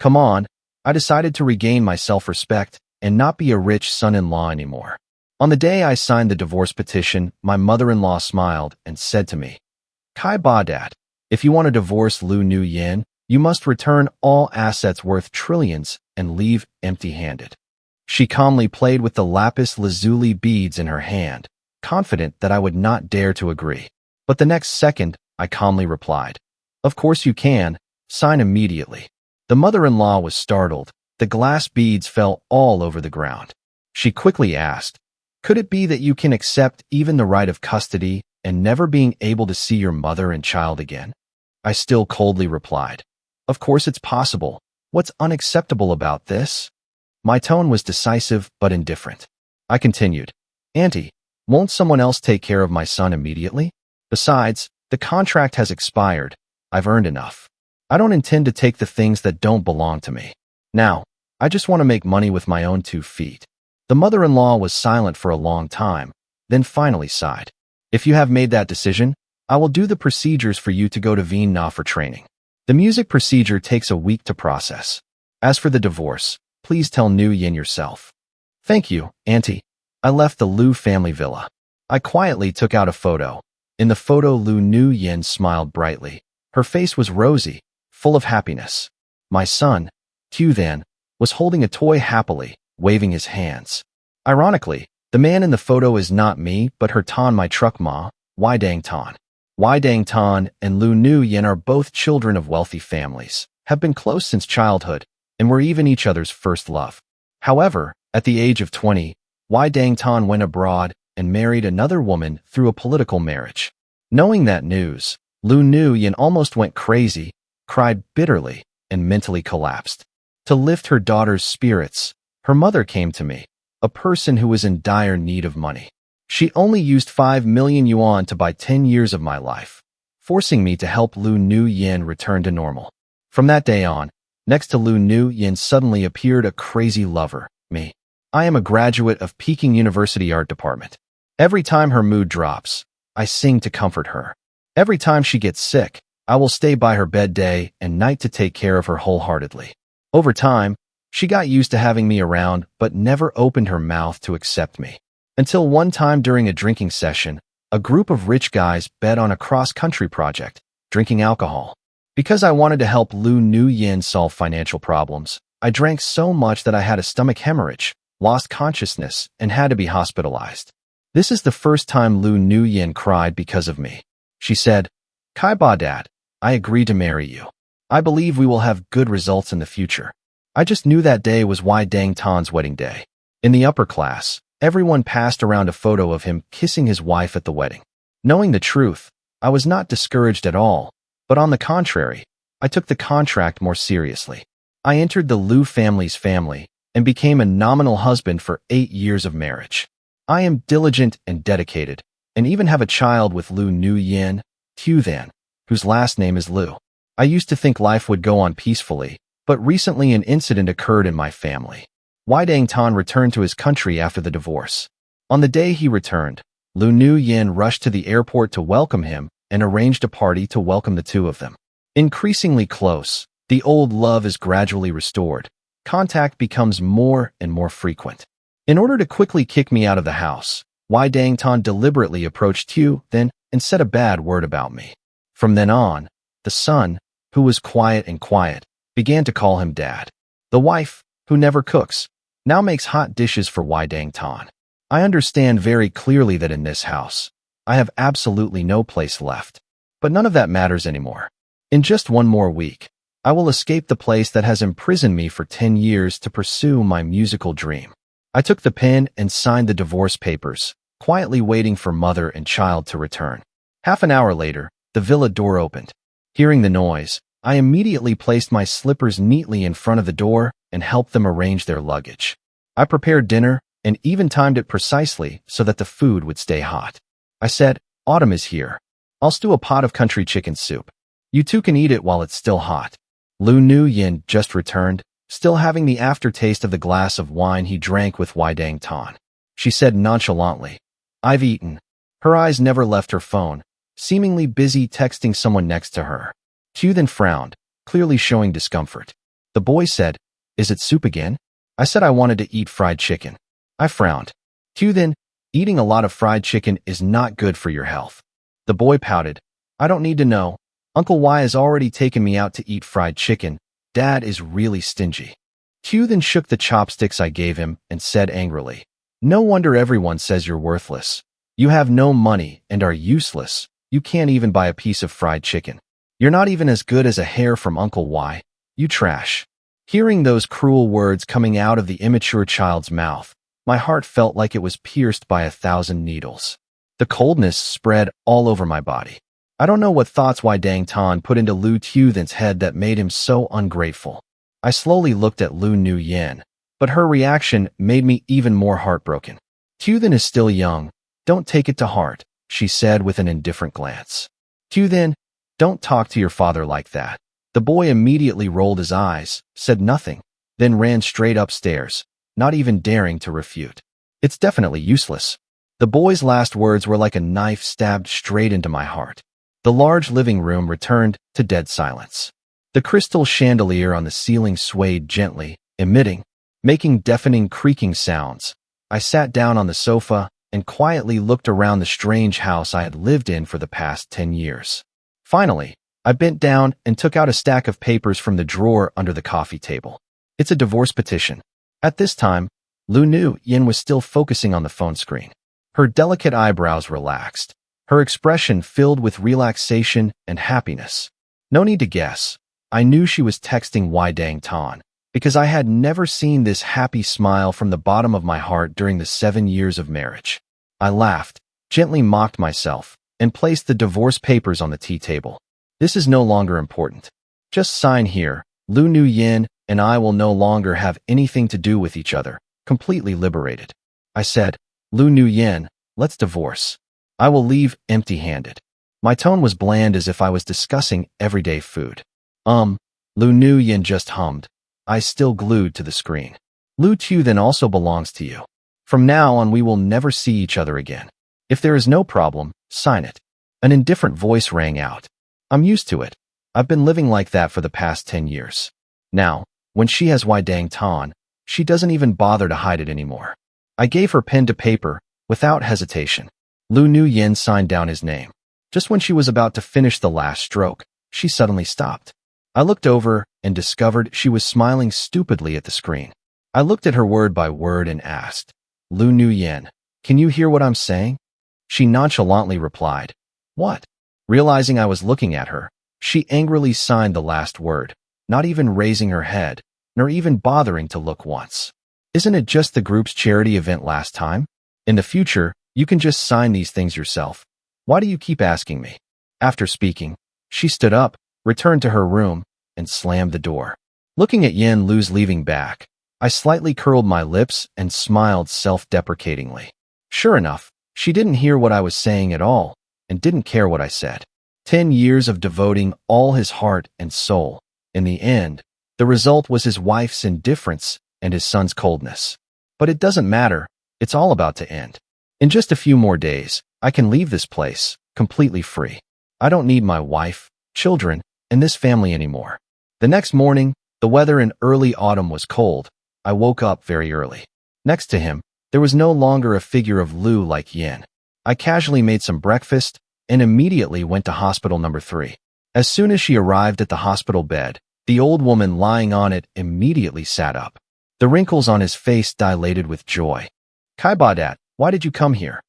Come on, I decided to regain my self-respect and not be a rich son-in-law anymore. On the day I signed the divorce petition, my mother-in-law smiled and said to me, "Kai Ba Dad, if you want to divorce Lu Nguyen, you must return all assets worth trillions and leave empty-handed." She calmly played with the lapis lazuli beads in her hand, confident that I would not dare to agree. But the next second, I calmly replied, "Of course you can, sign immediately." The mother-in-law was startled. The glass beads fell all over the ground. She quickly asked, "Could it be that you can accept even the right of custody and never being able to see your mother and child again?" I still coldly replied, "Of course it's possible. What's unacceptable about this?" My tone was decisive but indifferent. I continued, "Auntie, won't someone else take care of my son immediately? Besides, the contract has expired. I've earned enough. I don't intend to take the things that don't belong to me. Now, I just want to make money with my own 2 feet." The mother-in-law was silent for a long time, then finally sighed. "If you have made that decision, I will do the procedures for you to go to Vienna for training. The music procedure takes a week to process. As for the divorce, please tell Nguyen yourself." "Thank you, Auntie." I left the Liu family villa. I quietly took out a photo. In the photo, Lu Nguyen smiled brightly. Her face was rosy, full of happiness. My son, Then, was holding a toy happily, waving his hands. Ironically, the man in the photo is not me, but her Tan, my truck ma, Wai Dang Tan. Wai Dang Tan and Lu Nguyen are both children of wealthy families, have been close since childhood, and were even each other's first love. However, at the age of 20, Wai Dang Tan went abroad and married another woman through a political marriage. Knowing that news, Lu Nguyen almost went crazy, cried bitterly, and mentally collapsed. To lift her daughter's spirits, her mother came to me, a person who was in dire need of money. She only used 5 million yuan to buy 10 years of my life, forcing me to help Lu Nguyen return to normal. From that day on, next to Lu Nguyen suddenly appeared a crazy lover, me. I am a graduate of Peking University Art Department. Every time her mood drops, I sing to comfort her. Every time she gets sick, I will stay by her bed day and night to take care of her wholeheartedly. Over time, she got used to having me around but never opened her mouth to accept me. Until one time during a drinking session, a group of rich guys bet on a cross-country project, drinking alcohol. Because I wanted to help Lu Nguyen solve financial problems, I drank so much that I had a stomach hemorrhage, lost consciousness, and had to be hospitalized. This is the first time Lu Nguyen cried because of me. She said, "Kai Ba Dad, I agreed to marry you. I believe we will have good results in the future." I just knew that day was Wai Dang Tan's wedding day. In the upper class, everyone passed around a photo of him kissing his wife at the wedding. Knowing the truth, I was not discouraged at all, but on the contrary, I took the contract more seriously. I entered the Liu family's family and became a nominal husband for 8 years of marriage. I am diligent and dedicated, and even have a child with Lu Nguyen, Then, whose last name is Liu. I used to think life would go on peacefully, but recently an incident occurred in my family. Wai Dang Tan returned to his country after the divorce. On the day he returned, Lu Nguyen rushed to the airport to welcome him and arranged a party to welcome the two of them. Increasingly close, the old love is gradually restored. Contact becomes more and more frequent. In order to quickly kick me out of the house, Wai Dang Tan deliberately approached Then and said a bad word about me. From then on, the son, who was quiet, began to call him Dad. The wife, who never cooks, now makes hot dishes for Wai Dang Tan. I understand very clearly that in this house, I have absolutely no place left. But none of that matters anymore. In just one more week, I will escape the place that has imprisoned me for 10 years to pursue my musical dream. I took the pen and signed the divorce papers, quietly waiting for mother and child to return. Half an hour later, the villa door opened. Hearing the noise, I immediately placed my slippers neatly in front of the door and helped them arrange their luggage. I prepared dinner and even timed it precisely so that the food would stay hot. I said, "Autumn is here. I'll stew a pot of country chicken soup. You two can eat it while it's still hot." Lu Nguyen just returned, still having the aftertaste of the glass of wine he drank with Wai Dang Tan. She said nonchalantly, "I've eaten." Her eyes never left her phone, seemingly busy texting someone next to her. Then frowned, clearly showing discomfort. The boy said, "Is it soup again?" I said I wanted to eat fried chicken. I frowned. Then, eating a lot of fried chicken is not good for your health. The boy pouted. I don't need to know. Uncle Y has already taken me out to eat fried chicken. Dad is really stingy. Q then shook the chopsticks I gave him and said angrily, "No wonder everyone says you're worthless. You have no money and are useless. You can't even buy a piece of fried chicken. You're not even as good as a hair from Uncle Y. You trash." Hearing those cruel words coming out of the immature child's mouth, my heart felt like it was pierced by 1,000 needles. The coldness spread all over my body. I don't know what thoughts Wai Dang Tan put into Lu Tuyen's head that made him so ungrateful. I slowly looked at Lu Nguyen, but her reaction made me even more heartbroken. Tuyen is still young. Don't take it to heart, she said with an indifferent glance. Tuyen, don't talk to your father like that. The boy immediately rolled his eyes, said nothing, then ran straight upstairs, not even daring to refute. It's definitely useless. The boy's last words were like a knife stabbed straight into my heart. The large living room returned to dead silence. The crystal chandelier on the ceiling swayed gently, making deafening creaking sounds. I sat down on the sofa and quietly looked around the strange house I had lived in for the past 10 years. Finally, I bent down and took out a stack of papers from the drawer under the coffee table. It's a divorce petition. At this time, Lu Nguyen was still focusing on the phone screen. Her delicate eyebrows relaxed, her expression filled with relaxation and happiness. No need to guess. I knew she was texting Wai Dang Tan, because I had never seen this happy smile from the bottom of my heart during the 7 years of marriage. I laughed, gently mocked myself, and placed the divorce papers on the tea table. This is no longer important. Just sign here. Lu Nguyen and I will no longer have anything to do with each other, completely liberated. I said, Lu Nguyen, let's divorce. I will leave empty-handed. My tone was bland as if I was discussing everyday food. Lu Nguyen just hummed. I still glued to the screen. Lu Tuyen also belongs to you. From now on we will never see each other again. If there is no problem, sign it. An indifferent voice rang out. I'm used to it. I've been living like that for the past 10 years. Now, when she has Wai Dang Tan, she doesn't even bother to hide it anymore. I gave her pen to paper, without hesitation. Lu Nguyen signed down his name. Just when she was about to finish the last stroke, she suddenly stopped. I looked over and discovered she was smiling stupidly at the screen. I looked at her word by word and asked, Lu Nguyen, can you hear what I'm saying? She nonchalantly replied, What? Realizing I was looking at her, she angrily signed the last word, not even raising her head, nor even bothering to look once. Isn't it just the group's charity event last time? In the future, you can just sign these things yourself. Why do you keep asking me? After speaking, she stood up, returned to her room, and slammed the door. Looking at Yen Lu's leaving back, I slightly curled my lips and smiled self-deprecatingly. Sure enough, she didn't hear what I was saying at all, and didn't care what I said. 10 years of devoting all his heart and soul. In the end, the result was his wife's indifference and his son's coldness. But it doesn't matter, it's all about to end. In just a few more days, I can leave this place, completely free. I don't need my wife, children, and this family anymore. The next morning, the weather in early autumn was cold. I woke up very early. Next to him, there was no longer a figure of Lu like Yin. I casually made some breakfast and immediately went to hospital number 3. As soon as she arrived at the hospital bed, the old woman lying on it immediately sat up. The wrinkles on his face dilated with joy. Kai Badat, why did you come here?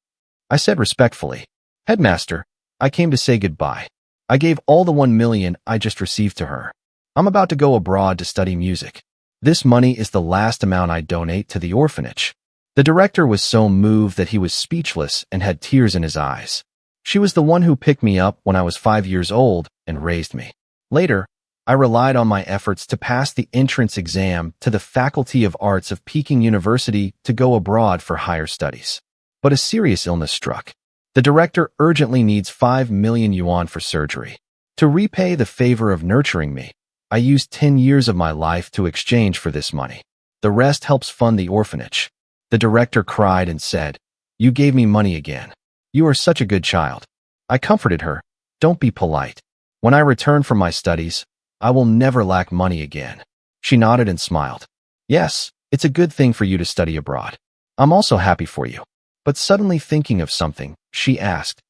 I said respectfully. Headmaster, I came to say goodbye. I gave all the 1 million I just received to her. I'm about to go abroad to study music. This money is the last amount I donate to the orphanage. The director was so moved that he was speechless and had tears in his eyes. She was the one who picked me up when I was 5 years old and raised me. Later, I relied on my efforts to pass the entrance exam to the Faculty of Arts of Peking University to go abroad for higher studies. But a serious illness struck. The director urgently needs 5 million yuan for surgery. To repay the favor of nurturing me, I used 10 years of my life to exchange for this money. The rest helps fund the orphanage. The director cried and said, You gave me money again. You are such a good child. I comforted her. Don't be polite. When I return from my studies, I will never lack money again. She nodded and smiled. Yes, it's a good thing for you to study abroad. I'm also happy for you. But suddenly thinking of something, she asked,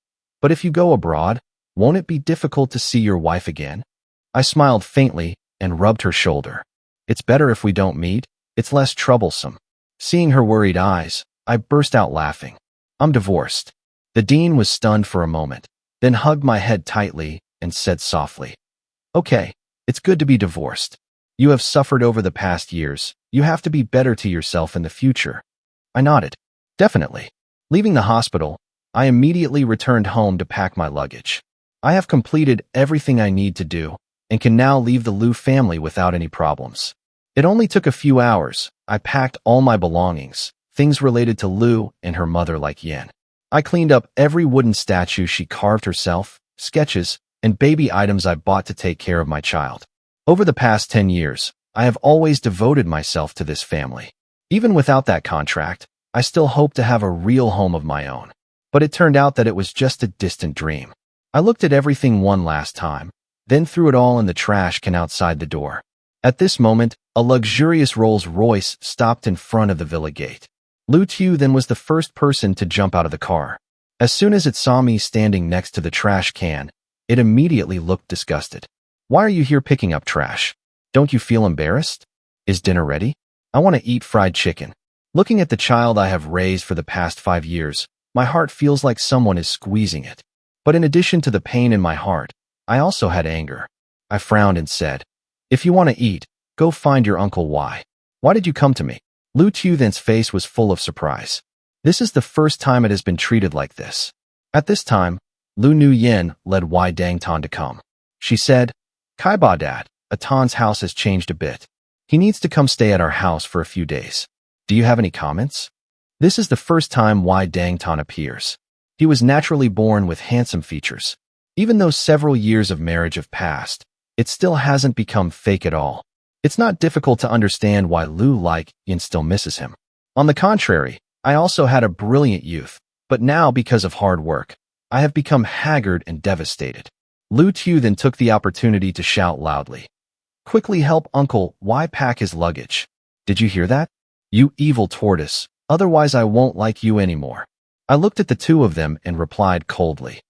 but if you go abroad, won't it be difficult to see your wife again? I smiled faintly and rubbed her shoulder. It's better if we don't meet. It's less troublesome. Seeing her worried eyes, I burst out laughing. I'm divorced. The dean was stunned for a moment, then hugged my head tightly and said softly, okay, it's good to be divorced. You have suffered over the past years. You have to be better to yourself in the future. I nodded. Definitely. Leaving the hospital, I immediately returned home to pack my luggage. I have completed everything I need to do and can now leave the Liu family without any problems. It only took a few hours. I packed all my belongings, things related to Liu and her mother like Yin. I cleaned up every wooden statue she carved herself, sketches, and baby items I bought to take care of my child. Over the past 10 years, I have always devoted myself to this family. Even without that contract, I still hoped to have a real home of my own. But it turned out that it was just a distant dream. I looked at everything one last time, then threw it all in the trash can outside the door. At this moment, a luxurious Rolls-Royce stopped in front of the villa gate. Liu Tiu then was the first person to jump out of the car. As soon as it saw me standing next to the trash can, it immediately looked disgusted. Why are you here picking up trash? Don't you feel embarrassed? Is dinner ready? I want to eat fried chicken. Looking at the child I have raised for the past 5 years, my heart feels like someone is squeezing it. But in addition to the pain in my heart, I also had anger. I frowned and said, if you want to eat, go find your Uncle Y. Why did you come to me? Liu Tuzhen's face was full of surprise. This is the first time it has been treated like this. At this time, Liu Nuyen led Y Dangtan to come. She said, Kai Ba Dad, Atan's house has changed a bit. He needs to come stay at our house for a few days. Do you have any comments? This is the first time Y Dangtan appears. He was naturally born with handsome features. Even though several years of marriage have passed, it still hasn't become fake at all. It's not difficult to understand why Liu like Yin still misses him. On the contrary, I also had a brilliant youth, but now because of hard work, I have become haggard and devastated. Liu Tu then took the opportunity to shout loudly, quickly help Uncle Y pack his luggage. Did you hear that? You evil tortoise, otherwise I won't like you anymore. I looked at the two of them and replied coldly,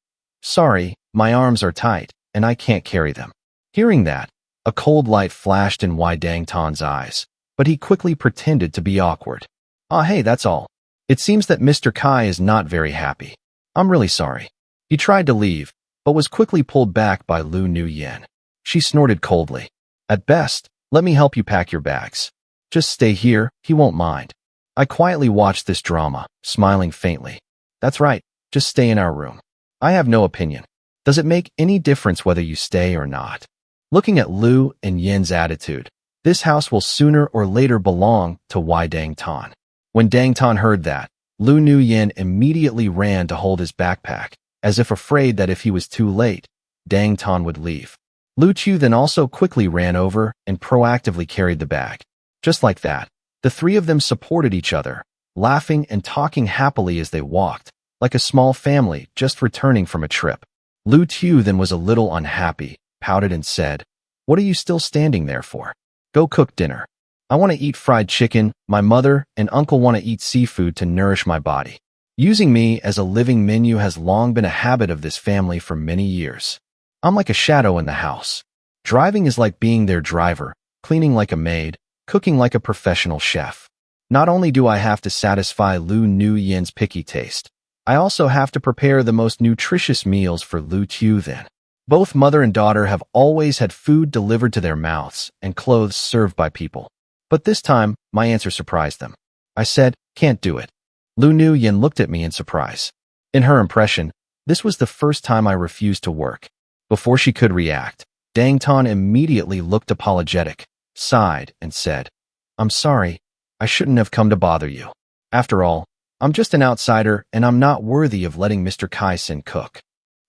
sorry, my arms are tight, and I can't carry them. Hearing that, a cold light flashed in Y Dangtan's eyes, but he quickly pretended to be awkward. Hey, that's all. It seems that Mr. Kai is not very happy. I'm really sorry. He tried to leave, but was quickly pulled back by Liu Nuyen. She snorted coldly. At best, let me help you pack your bags. Just stay here, he won't mind. I quietly watched this drama, smiling faintly. That's right, just stay in our room. I have no opinion. Does it make any difference whether you stay or not? Looking at Liu and Yin's attitude, this house will sooner or later belong to Y Dangtan. When Dangtan heard that, Liu Nuyen immediately ran to hold his backpack, as if afraid that if he was too late, Dangtan would leave. Liu Chu then also quickly ran over and proactively carried the bag. Just like that, the three of them supported each other, laughing and talking happily as they walked, like a small family just returning from a trip. Liu Tu then was a little unhappy, pouted and said, what are you still standing there for? Go cook dinner. I want to eat fried chicken, my mother and uncle want to eat seafood to nourish my body. Using me as a living menu has long been a habit of this family for many years. I'm like a shadow in the house. Driving is like being their driver, cleaning like a maid, cooking like a professional chef. Not only do I have to satisfy Liu Nuyen's picky taste, I also have to prepare the most nutritious meals for Liu Tu then. Both mother and daughter have always had food delivered to their mouths and clothes served by people. But this time, my answer surprised them. I said, can't do it. Liu Nuyen looked at me in surprise. In her impression, this was the first time I refused to work. Before she could react, Dangtan immediately looked apologetic, sighed, and said, I'm sorry, I shouldn't have come to bother you. After all, I'm just an outsider and I'm not worthy of letting Mr. Kai-sin cook.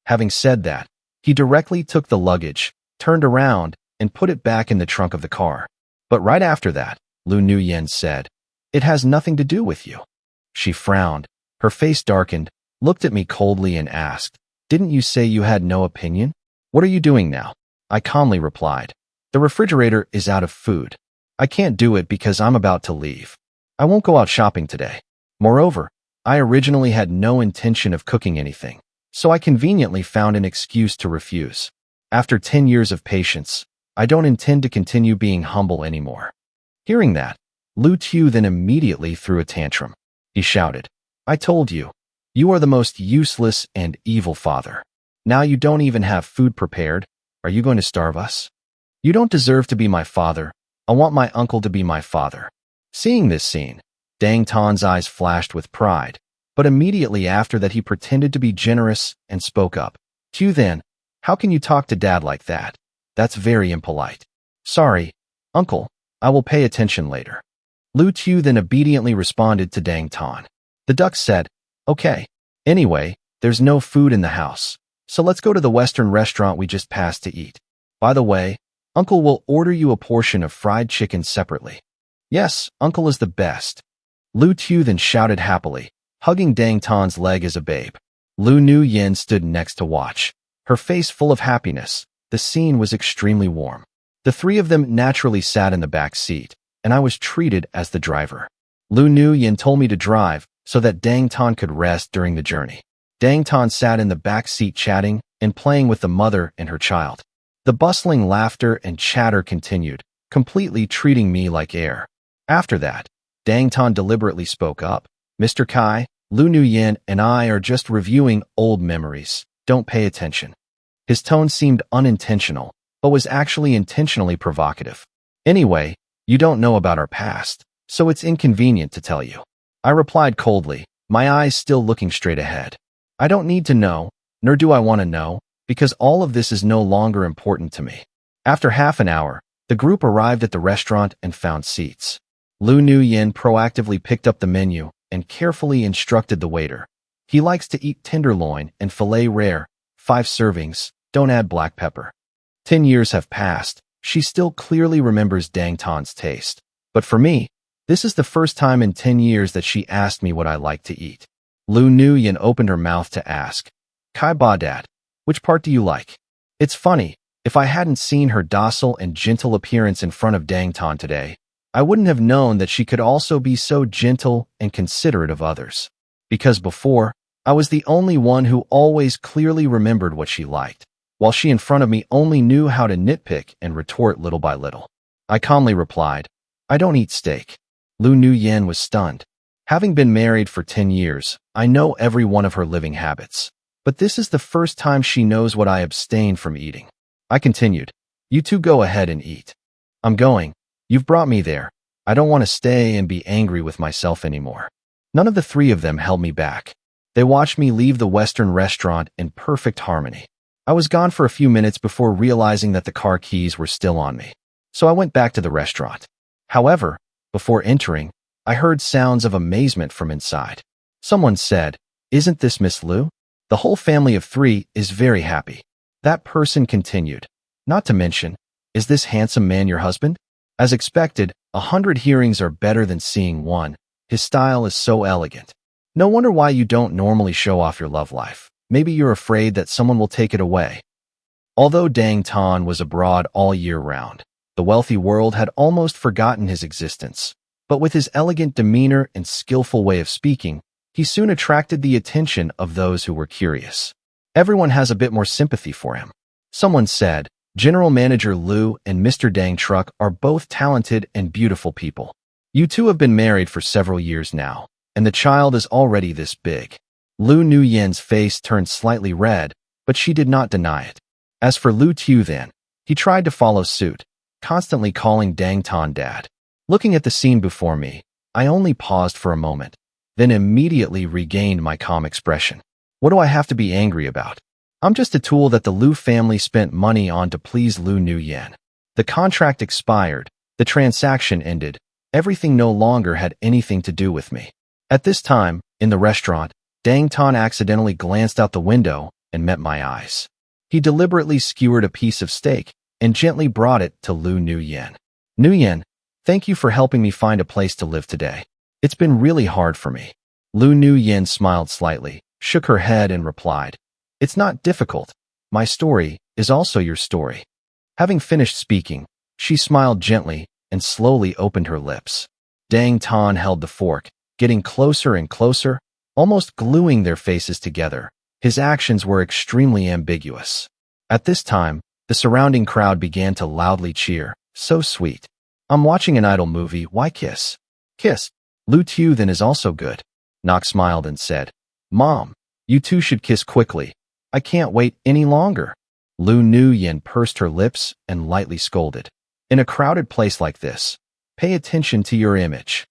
Having said that, he directly took the luggage, turned around, and put it back in the trunk of the car. But right after that, Liu Nuyen said, it has nothing to do with you. She frowned, her face darkened, looked at me coldly and asked, didn't you say you had no opinion? What are you doing now? I calmly replied, the refrigerator is out of food. I can't do it because I'm about to leave. I won't go out shopping today. Moreover, I originally had no intention of cooking anything, so I conveniently found an excuse to refuse. After 10 years of patience, I don't intend to continue being humble anymore. Hearing that, Lu Tu then immediately threw a tantrum. He shouted, I told you, you are the most useless and evil father. Now you don't even have food prepared. Are you going to starve us? You don't deserve to be my father. I want my uncle to be my father. Seeing this scene, Dang Tan's eyes flashed with pride, but immediately after that he pretended to be generous and spoke up. Tu then, how can you talk to Dad like that? That's very impolite. Sorry, Uncle, I will pay attention later. Lu Tu then obediently responded to Dang Tan. The duck said, okay. Anyway, there's no food in the house, so let's go to the Western restaurant we just passed to eat. By the way, Uncle will order you a portion of fried chicken separately. Yes, Uncle is the best. Lu Tu then shouted happily, hugging Dang Tan's leg as a babe. Lu Nguyen stood next to watch, her face full of happiness. The scene was extremely warm. The three of them naturally sat in the back seat, and I was treated as the driver. Lu Nguyen told me to drive so that Dang Tan could rest during the journey. Dang Tan sat in the back seat chatting and playing with the mother and her child. The bustling laughter and chatter continued, completely treating me like air. After that, Dang Tan deliberately spoke up. Mr. Kai, Lu Nguyen and I are just reviewing old memories. Don't pay attention. His tone seemed unintentional, but was actually intentionally provocative. Anyway, you don't know about our past, so it's inconvenient to tell you. I replied coldly, my eyes still looking straight ahead. I don't need to know, nor do I want to know, because all of this is no longer important to me. After half an hour, the group arrived at the restaurant and found seats. Lu Nguyen proactively picked up the menu and carefully instructed the waiter. He likes to eat tenderloin and filet rare, 5 servings, don't add black pepper. 10 years have passed. She still clearly remembers Dang Tan's taste. But for me, this is the first time in 10 years that she asked me what I like to eat. Lu Nguyen opened her mouth to ask, Kai Ba Dad, which part do you like? It's funny, if I hadn't seen her docile and gentle appearance in front of Dang Tan today, I wouldn't have known that she could also be so gentle and considerate of others. Because before, I was the only one who always clearly remembered what she liked, while she in front of me only knew how to nitpick and retort little by little. I calmly replied, I don't eat steak. Lu Nguyen was stunned. Having been married for 10 years, I know every one of her living habits. But this is the first time she knows what I abstain from eating. I continued, you two go ahead and eat. I'm going. You've brought me there. I don't want to stay and be angry with myself anymore. None of the three of them held me back. They watched me leave the Western restaurant in perfect harmony. I was gone for a few minutes before realizing that the car keys were still on me. So I went back to the restaurant. However, before entering, I heard sounds of amazement from inside. Someone said, isn't this Miss Lu? The whole family of 3 is very happy. That person continued, not to mention, is this handsome man your husband? As expected, 100 hearings are better than seeing one. His style is so elegant. No wonder why you don't normally show off your love life. Maybe you're afraid that someone will take it away. Although Dang Tan was abroad all year round, the wealthy world had almost forgotten his existence. But with his elegant demeanor and skillful way of speaking, he soon attracted the attention of those who were curious. Everyone has a bit more sympathy for him. Someone said, General Manager Lu and Mr. Dang Truck are both talented and beautiful people. You two have been married for several years now, and the child is already this big. Lu Nguyen's face turned slightly red, but she did not deny it. As for Lu Tu then, he tried to follow suit, constantly calling Dang Tan Dad. Looking at the scene before me, I only paused for a moment, then immediately regained my calm expression. What do I have to be angry about? I'm just a tool that the Lu family spent money on to please Lu Nguyen. The contract expired, the transaction ended, everything no longer had anything to do with me. At this time, in the restaurant, Dang Tan accidentally glanced out the window and met my eyes. He deliberately skewered a piece of steak and gently brought it to Lu Nguyen. Nguyen, thank you for helping me find a place to live today. It's been really hard for me. Lu Nguyen smiled slightly, shook her head and replied, it's not difficult. My story is also your story. Having finished speaking, she smiled gently, and slowly opened her lips. Dang Tan held the fork, getting closer and closer, almost gluing their faces together. His actions were extremely ambiguous. At this time, the surrounding crowd began to loudly cheer. So sweet. I'm watching an idol movie, why kiss? Kiss. Lu Tu then is also good. Nok smiled and said, Mom, you two should kiss quickly. I can't wait any longer. Lu Nguyen pursed her lips and lightly scolded. In a crowded place like this, pay attention to your image.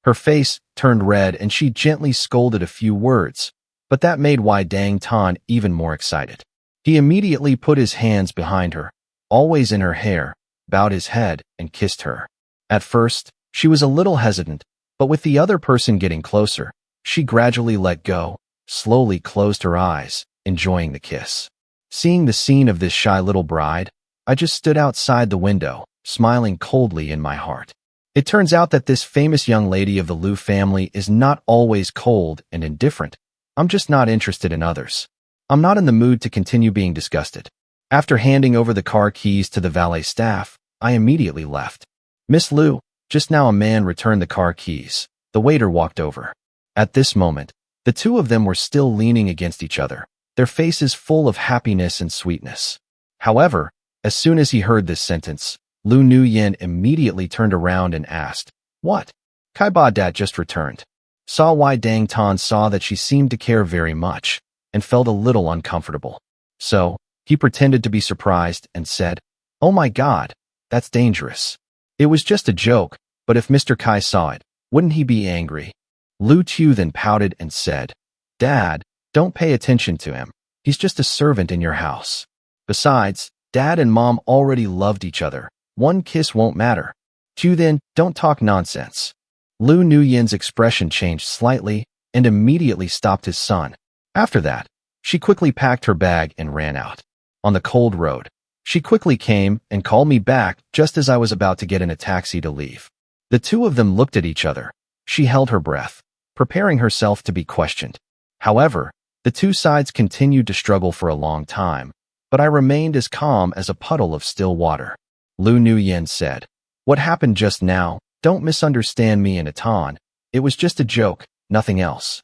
Her face turned red and she gently scolded a few words, but that made Wai Dang Tan even more excited. He immediately put his hands behind her, always in her hair, bowed his head, and kissed her. At first, she was a little hesitant, but with the other person getting closer, she gradually let go, slowly closed her eyes, enjoying the kiss. Seeing the scene of this shy little bride, I just stood outside the window, smiling coldly in my heart. It turns out that this famous young lady of the Lu family is not always cold and indifferent. I'm just not interested in others. I'm not in the mood to continue being disgusted. After handing over the car keys to the valet staff, I immediately left. Miss Lu, just now a man returned the car keys. The waiter walked over. At this moment, the two of them were still leaning against each other, their faces full of happiness and sweetness. However, as soon as he heard this sentence, Lu Nguyen immediately turned around and asked, What? Kai Ba Dat just returned. Sa Wai Dang Tan saw that she seemed to care very much, and felt a little uncomfortable. So, he pretended to be surprised and said, Oh my God, that's dangerous. It was just a joke, but if Mr. Kai saw it, wouldn't he be angry? Lu Tu then pouted and said, Dad, don't pay attention to him. He's just a servant in your house. Besides, Dad and Mom already loved each other. One kiss won't matter. Tu then, don't talk nonsense. Lu Nguyen's expression changed slightly and immediately stopped his son. After that, she quickly packed her bag and ran out. On the cold road, she quickly came and called me back just as I was about to get in a taxi to leave. The two of them looked at each other. She held her breath, preparing herself to be questioned. However, the two sides continued to struggle for a long time, but I remained as calm as a puddle of still water. Lu Nguyen said, What happened just now? Don't misunderstand me and Atan. It was just a joke, nothing else.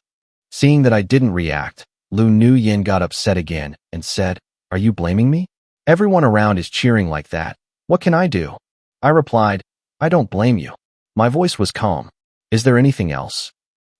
Seeing that I didn't react, Lu Nguyen got upset again and said, Are you blaming me? Everyone around is cheering like that. What can I do? I replied, I don't blame you. My voice was calm. Is there anything else?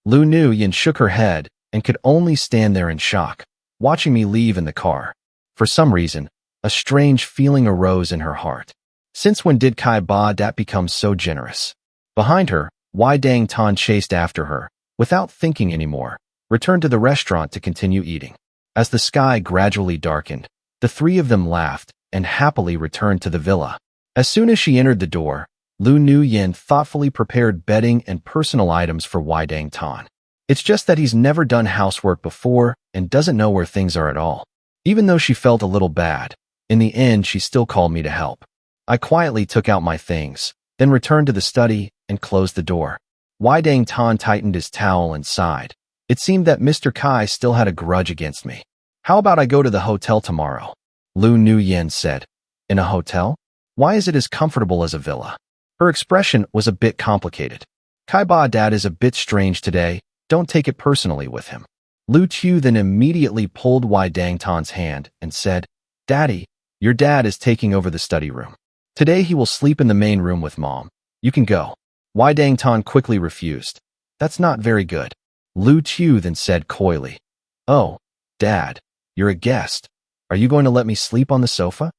Lu Nguyen shook her head and could only stand there in shock, watching me leave in the car. For some reason, a strange feeling arose in her heart. Since when did Kai Ba Dat become so generous? Behind her, Wai Dang Tan chased after her, without thinking anymore, returned to the restaurant to continue eating. As the sky gradually darkened, the three of them laughed and happily returned to the villa. As soon as she entered the door, Lu Nguyen thoughtfully prepared bedding and personal items for Wai Dang Tan. It's just that he's never done housework before and doesn't know where things are at all. Even though she felt a little bad, in the end she still called me to help. I quietly took out my things, then returned to the study and closed the door. Wai Dang Tan tightened his towel and sighed. It seemed that Mr. Kai still had a grudge against me. How about I go to the hotel tomorrow? Lu Nguyen said. In a hotel? Why is it as comfortable as a villa? Her expression was a bit complicated. Kai Ba Dat is a bit strange today. Don't take it personally with him. Lu Tu then immediately pulled Wai Dang Tan's hand and said, Daddy, your dad is taking over the study room. Today he will sleep in the main room with Mom. You can go. Wai Dang Tan quickly refused. That's not very good. Lu Tu then said coyly, Oh, Dad, you're a guest. Are you going to let me sleep on the sofa?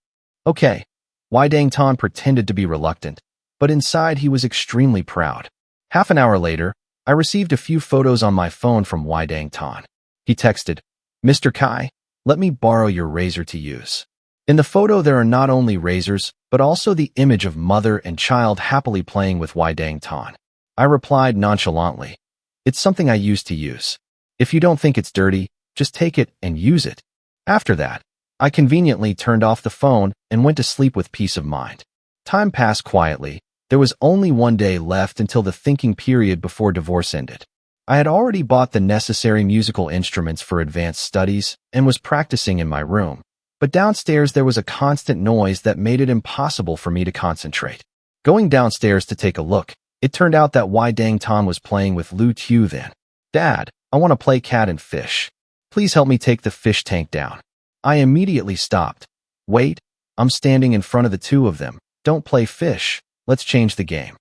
Okay. Wai Dang Tan pretended to be reluctant, but inside he was extremely proud. Half an hour later, I received a few photos on my phone from Wai Dang Tan. He texted, Mr. Kai, let me borrow your razor to use. In the photo there are not only razors, but also the image of mother and child happily playing with Wai Dang Tan. I replied nonchalantly, It's something I used to use. If you don't think it's dirty, just take it and use it. After that, I conveniently turned off the phone and went to sleep with peace of mind. Time passed quietly. There was only one day left until the thinking period before divorce ended. I had already bought the necessary musical instruments for advanced studies and was practicing in my room, but downstairs there was a constant noise that made it impossible for me to concentrate. Going downstairs to take a look, it turned out that Wai Dang Tan was playing with Lu Tu then. Dad, I want to play cat and fish. Please help me take the fish tank down. I immediately stopped. Wait, I'm standing in front of the two of them. Don't play fish. Let's change the game.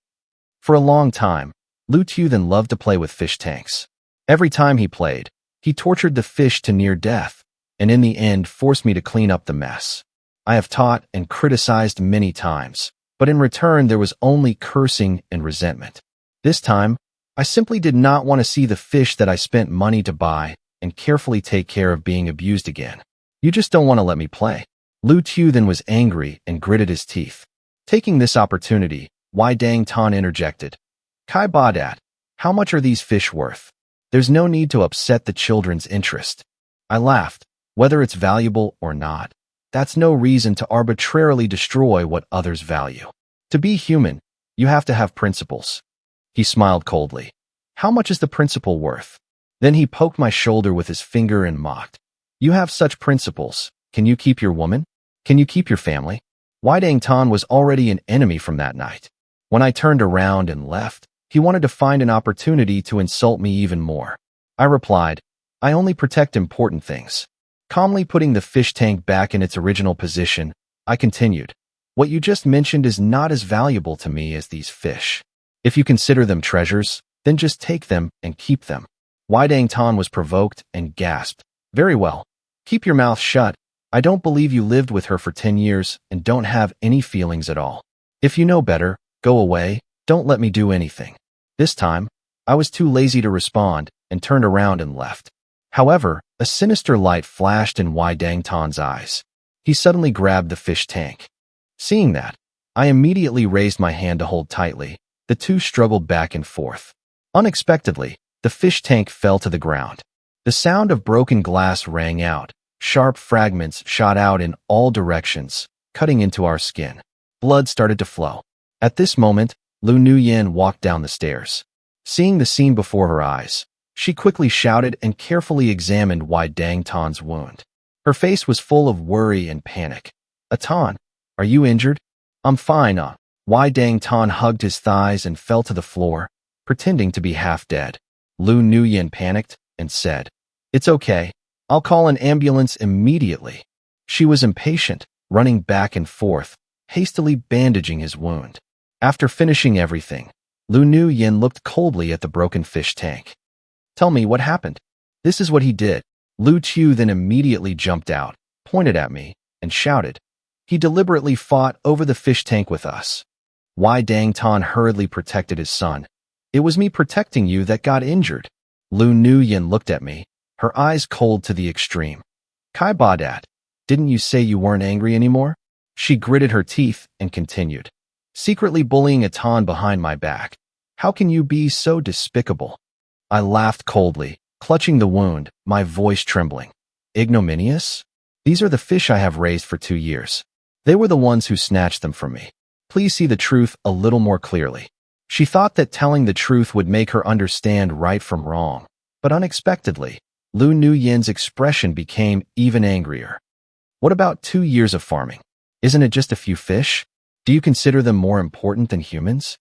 For a long time, Lu Tu then loved to play with fish tanks. Every time he played, he tortured the fish to near death, and in the end forced me to clean up the mess. I have taught and criticized many times, but in return there was only cursing and resentment. This time, I simply did not want to see the fish that I spent money to buy and carefully take care of being abused again. You just don't want to let me play. Lu Tu then was angry and gritted his teeth. Taking this opportunity, Wai Dang Tan interjected. Kai Ba Dat, how much are these fish worth? There's no need to upset the children's interest. I laughed. Whether it's valuable or not, that's no reason to arbitrarily destroy what others value. To be human, you have to have principles. He smiled coldly. How much is the principle worth? Then he poked my shoulder with his finger and mocked. You have such principles. Can you keep your woman? Can you keep your family? Wai Dang Tan was already an enemy from that night. When I turned around and left, he wanted to find an opportunity to insult me even more. I replied, I only protect important things. Calmly putting the fish tank back in its original position, I continued. What you just mentioned is not as valuable to me as these fish. If you consider them treasures, then just take them and keep them. Wai Dang Tan was provoked and gasped. Very well. Keep your mouth shut. I don't believe you lived with her for 10 years and don't have any feelings at all. If you know better, go away. Don't let me do anything. This time, I was too lazy to respond and turned around and left. However, a sinister light flashed in Wai Dang Tan's eyes. He suddenly grabbed the fish tank. Seeing that, I immediately raised my hand to hold tightly. The two struggled back and forth. Unexpectedly, the fish tank fell to the ground. The sound of broken glass rang out. Sharp fragments shot out in all directions, cutting into our skin. Blood started to flow. At this moment, Lu Nguyen walked down the stairs. Seeing the scene before her eyes, she quickly shouted and carefully examined Wai Dang Tan's wound. Her face was full of worry and panic. Tan, are you injured? I'm fine. Wai Dang Tan hugged his thighs and fell to the floor, pretending to be half dead. Lu Nguyen panicked and said, It's okay. I'll call an ambulance immediately. She was impatient, running back and forth, hastily bandaging his wound. After finishing everything, Lu Nguyen looked coldly at the broken fish tank. Tell me what happened. This is what he did. Lu Tu then immediately jumped out, pointed at me, and shouted. He deliberately fought over the fish tank with us. Wai Dang Tan hurriedly protected his son. It was me protecting you that got injured. Lu Nguyen looked at me, her eyes cold to the extreme. Kai Ba Dat, didn't you say you weren't angry anymore? She gritted her teeth and continued. Secretly bullying Tan behind my back. How can you be so despicable? I laughed coldly, clutching the wound, my voice trembling. Ignominious? These are the fish I have raised for 2 years. They were the ones who snatched them from me. Please see the truth a little more clearly. She thought that telling the truth would make her understand right from wrong, but unexpectedly, Lu Nguyen's expression became even angrier. What about 2 years of farming? Isn't it just a few fish? Do you consider them more important than humans?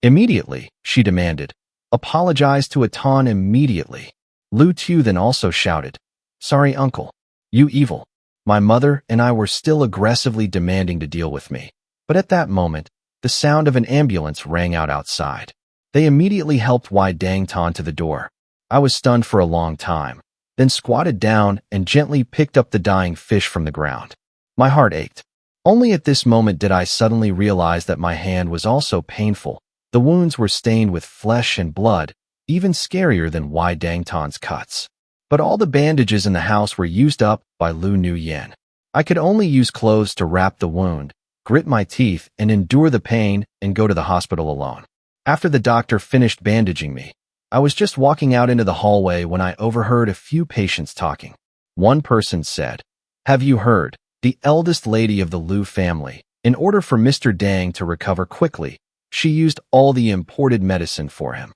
Immediately, she demanded. Apologize to Tan immediately. Lu Tu then also shouted. Sorry, uncle. You evil. My mother and I were still aggressively demanding to deal with me. But at that moment, the sound of an ambulance rang out outside. They immediately helped Wai Dang Tan to the door. I was stunned for a long time, then squatted down and gently picked up the dying fish from the ground. My heart ached. Only at this moment did I suddenly realize that my hand was also painful. The wounds were stained with flesh and blood, even scarier than Wai Dang Tan's cuts. But all the bandages in the house were used up by Lu Nguyen. I could only use clothes to wrap the wound, grit my teeth, and endure the pain and go to the hospital alone. After the doctor finished bandaging me, I was just walking out into the hallway when I overheard a few patients talking. One person said, Have you heard? The eldest lady of the Lu family, in order for Mr. Dang to recover quickly, she used all the imported medicine for him.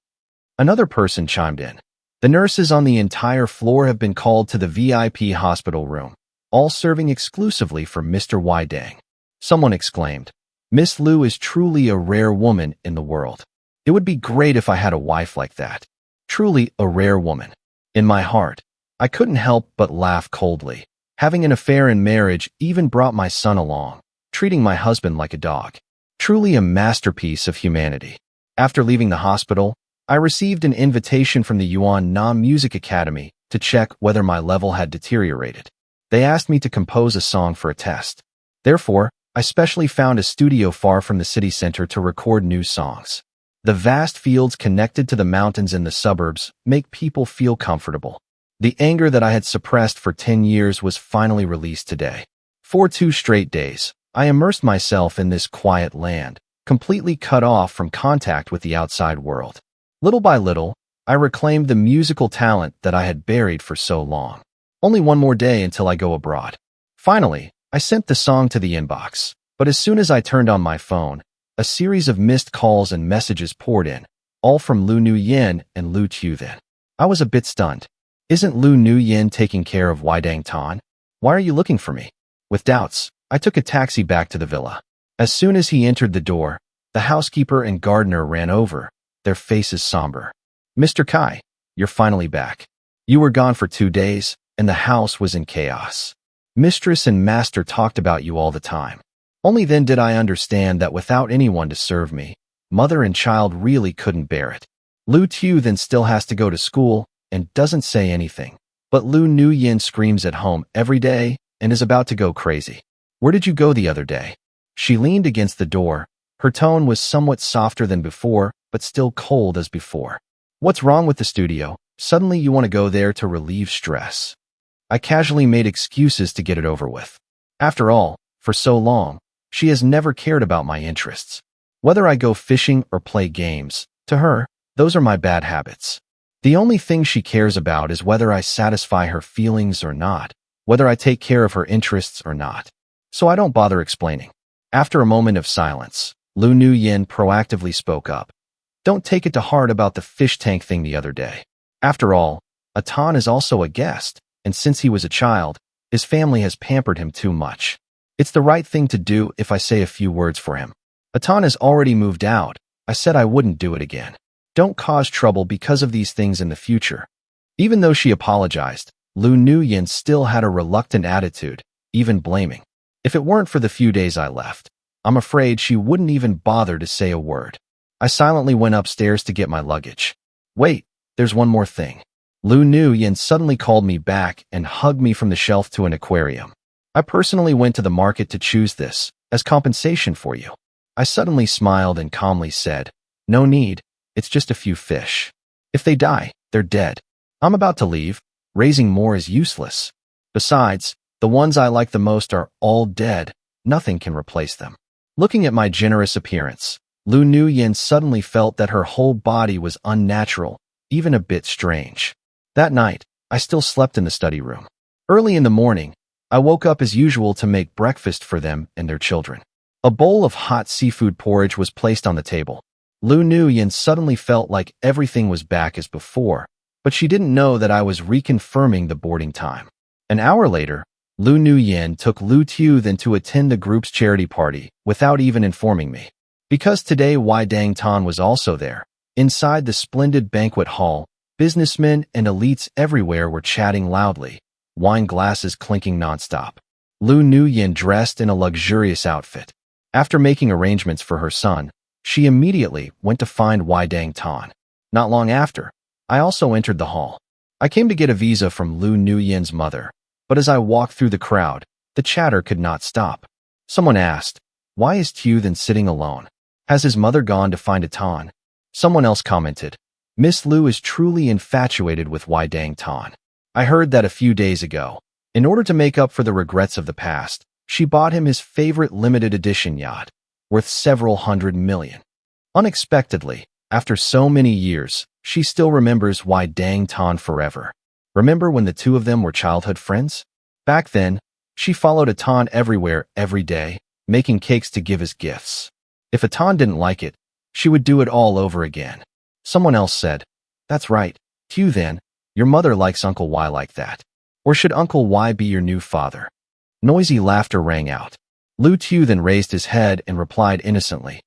Another person chimed in. The nurses on the entire floor have been called to the VIP hospital room, all serving exclusively for Mr. Wai Dang. Someone exclaimed, Miss Lu is truly a rare woman in the world. It would be great if I had a wife like that. Truly a rare woman. In my heart, I couldn't help but laugh coldly. Having an affair in marriage even brought my son along, treating my husband like a dog. Truly a masterpiece of humanity. After leaving the hospital, I received an invitation from the Yuan Nam Music Academy to check whether my level had deteriorated. They asked me to compose a song for a test. Therefore, I specially found a studio far from the city center to record new songs. The vast fields connected to the mountains in the suburbs make people feel comfortable. The anger that I had suppressed for 10 years was finally released today. For 2 straight days, I immersed myself in this quiet land, completely cut off from contact with the outside world. Little by little, I reclaimed the musical talent that I had buried for so long. Only one more day until I go abroad. Finally, I sent the song to the inbox, but as soon as I turned on my phone, a series of missed calls and messages poured in, all from Lu Nguyen and Lu Then. I was a bit stunned. Isn't Lu Nguyen taking care of Dang Tan? Why are you looking for me? With doubts, I took a taxi back to the villa. As soon as he entered the door, the housekeeper and gardener ran over, their faces somber. Mr. Kai, you're finally back. You were gone for 2 days, and the house was in chaos. Mistress and master talked about you all the time. Only then did I understand that without anyone to serve me, mother and child really couldn't bear it. Lu then still has to go to school and doesn't say anything, but Lu Nguyen screams at home every day and is about to go crazy. Where did you go the other day? She leaned against the door. Her tone was somewhat softer than before, but still cold as before. What's wrong with the studio? Suddenly you want to go there to relieve stress. I casually made excuses to get it over with. After all, for so long, she has never cared about my interests. Whether I go fishing or play games, to her, those are my bad habits. The only thing she cares about is whether I satisfy her feelings or not, whether I take care of her interests or not. So I don't bother explaining. After a moment of silence, Lu Nguyen proactively spoke up. Don't take it to heart about the fish tank thing the other day. After all, Atan is also a guest, and since he was a child, his family has pampered him too much. It's the right thing to do if I say a few words for him. Atan has already moved out. I said I wouldn't do it again. Don't cause trouble because of these things in the future. Even though she apologized, Lu Nguyen still had a reluctant attitude, even blaming. If it weren't for the few days I left, I'm afraid she wouldn't even bother to say a word. I silently went upstairs to get my luggage. Wait, there's one more thing. Lu Nguyen suddenly called me back and hugged me from the shelf to an aquarium. I personally went to the market to choose this, as compensation for you. I suddenly smiled and calmly said, no need, it's just a few fish. If they die, they're dead. I'm about to leave, raising more is useless. Besides, the ones I like the most are all dead, nothing can replace them. Looking at my generous appearance, Lu Nguyen suddenly felt that her whole body was unnatural, even a bit strange. That night, I still slept in the study room. Early in the morning, I woke up as usual to make breakfast for them and their children. A bowl of hot seafood porridge was placed on the table. Lu Nguyen suddenly felt like everything was back as before, but she didn't know that I was reconfirming the boarding time. An hour later, Lu Nguyen took Lu then to attend the group's charity party without even informing me. Because today Dang Tan was also there, inside the splendid banquet hall, businessmen and elites everywhere were chatting loudly, wine glasses clinking nonstop. Lu Nguyen dressed in a luxurious outfit. After making arrangements for her son, she immediately went to find Dang Tan. Not long after, I also entered the hall. I came to get a visa from Lu Nguyen's mother, but as I walked through the crowd, the chatter could not stop. Someone asked, why is then sitting alone? Has his mother gone to find Atan? Someone else commented, Miss Lu is truly infatuated with Dang Tan. I heard that a few days ago. In order to make up for the regrets of the past, she bought him his favorite limited edition yacht, worth several $100 million. Unexpectedly, after so many years, she still remembers Dang Tan forever. Remember when the two of them were childhood friends? Back then, she followed Atan everywhere every day, making cakes to give as gifts. If Atan didn't like it, she would do it all over again. Someone else said, that's right, then, your mother likes Uncle Y like that. Or should Uncle Y be your new father? Noisy laughter rang out. Lu Tu then raised his head and replied innocently,